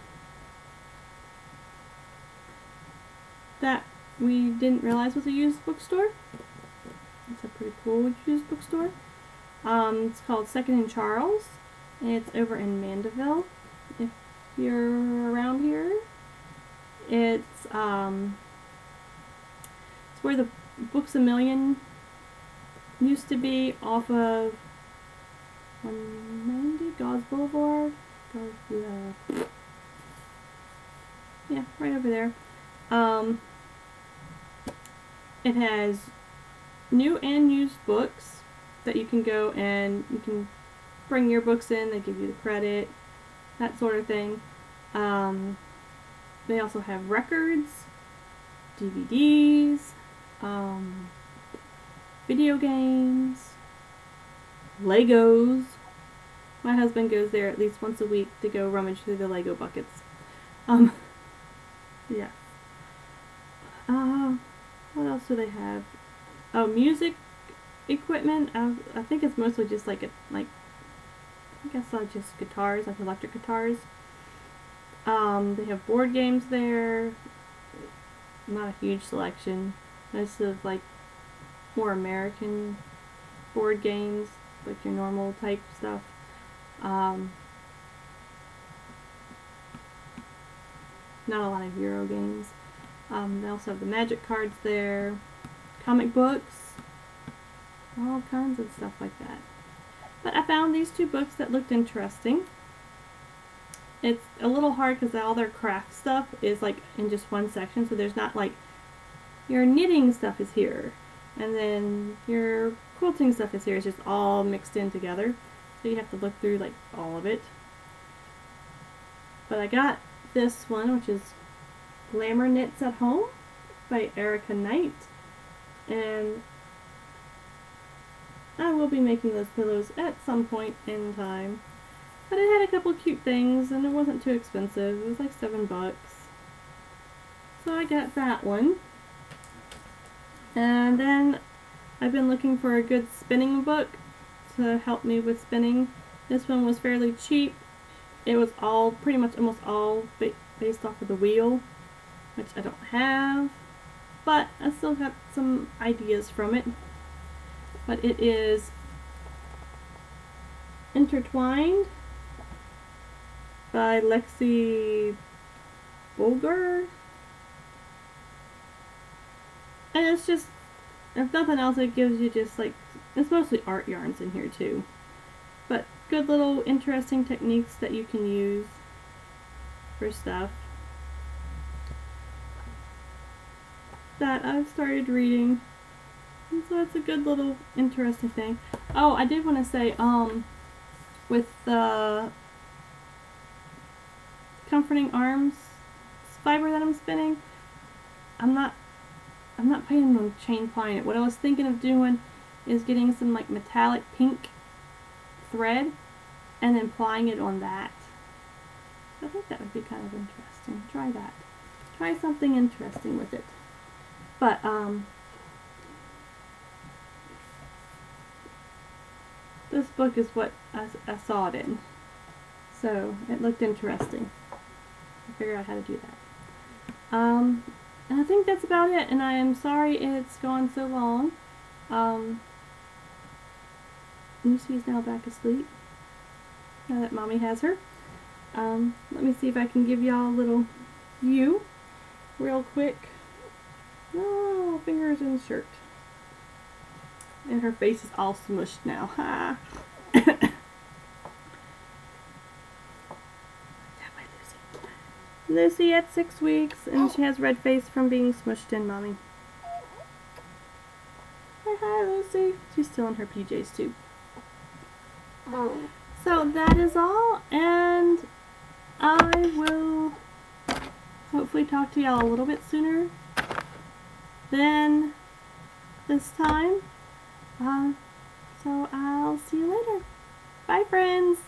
Speaker 1: that we didn't realize was a used bookstore. It's a pretty cool used bookstore. It's called Second and Charles. And it's over in Mandeville. If you're around here, it's where the Books A Million used to be, off of 190 Gauze Boulevard. Yeah, right over there. It has new and used books that you can go and you can bring your books in. They give you the credit, that sort of thing. They also have records, DVDs, video games, Legos. My husband goes there at least once a week to go rummage through the Lego buckets. Yeah. What else do they have? Oh, music equipment. I think it's mostly just like I guess just guitars, like electric guitars. They have board games there. Not a huge selection. Most of like more American board games, like your normal type stuff. Not a lot of Euro games. They also have the magic cards there, comic books, all kinds of stuff like that. But I found these two books that looked interesting. It's a little hard because all their craft stuff is like in just one section, so there's not like your knitting stuff is here, and then your quilting stuff is here. It's just all mixed in together, so you have to look through like all of it. But I got this one, which is Glamour Knits at Home by Erica Knight, and I will be making those pillows at some point in time. But it had a couple cute things, and it wasn't too expensive. It was like $7. So I got that one. And then I've been looking for a good spinning book to help me with spinning. This one was fairly cheap. It was all, pretty much almost all based off of the wheel, which I don't have. But I still got some ideas from it. But it is Intertwined by Lexi Bulger. And it's just, if nothing else, it gives you just like, it's mostly art yarns in here too. But good little interesting techniques that you can use for stuff that I've started reading. And so it's a good little interesting thing. Oh, I did want to say, with the Comforting Arms fiber that I'm spinning, I'm not planning on chain plying it. What I was thinking of doing is getting some like metallic pink thread and then plying it on that. I think that would be kind of interesting. Try that. Try something interesting with it. But this book is what I saw it in, so it looked interesting. I figured out how to do that. And I think that's about it, and I am sorry it's gone so long. Lucy's now back asleep, now that Mommy has her. Let me see if I can give y'all a little view real quick. Oh, fingers in the shirt. And her face is all smushed now. Ha! Lucy at 6 weeks, and she has red face from being smushed in, Mommy. Hi, Say hi, Lucy. She's still in her PJs too. So that is all, and I will hopefully talk to y'all a little bit sooner than this time. So I'll see you later. Bye, friends.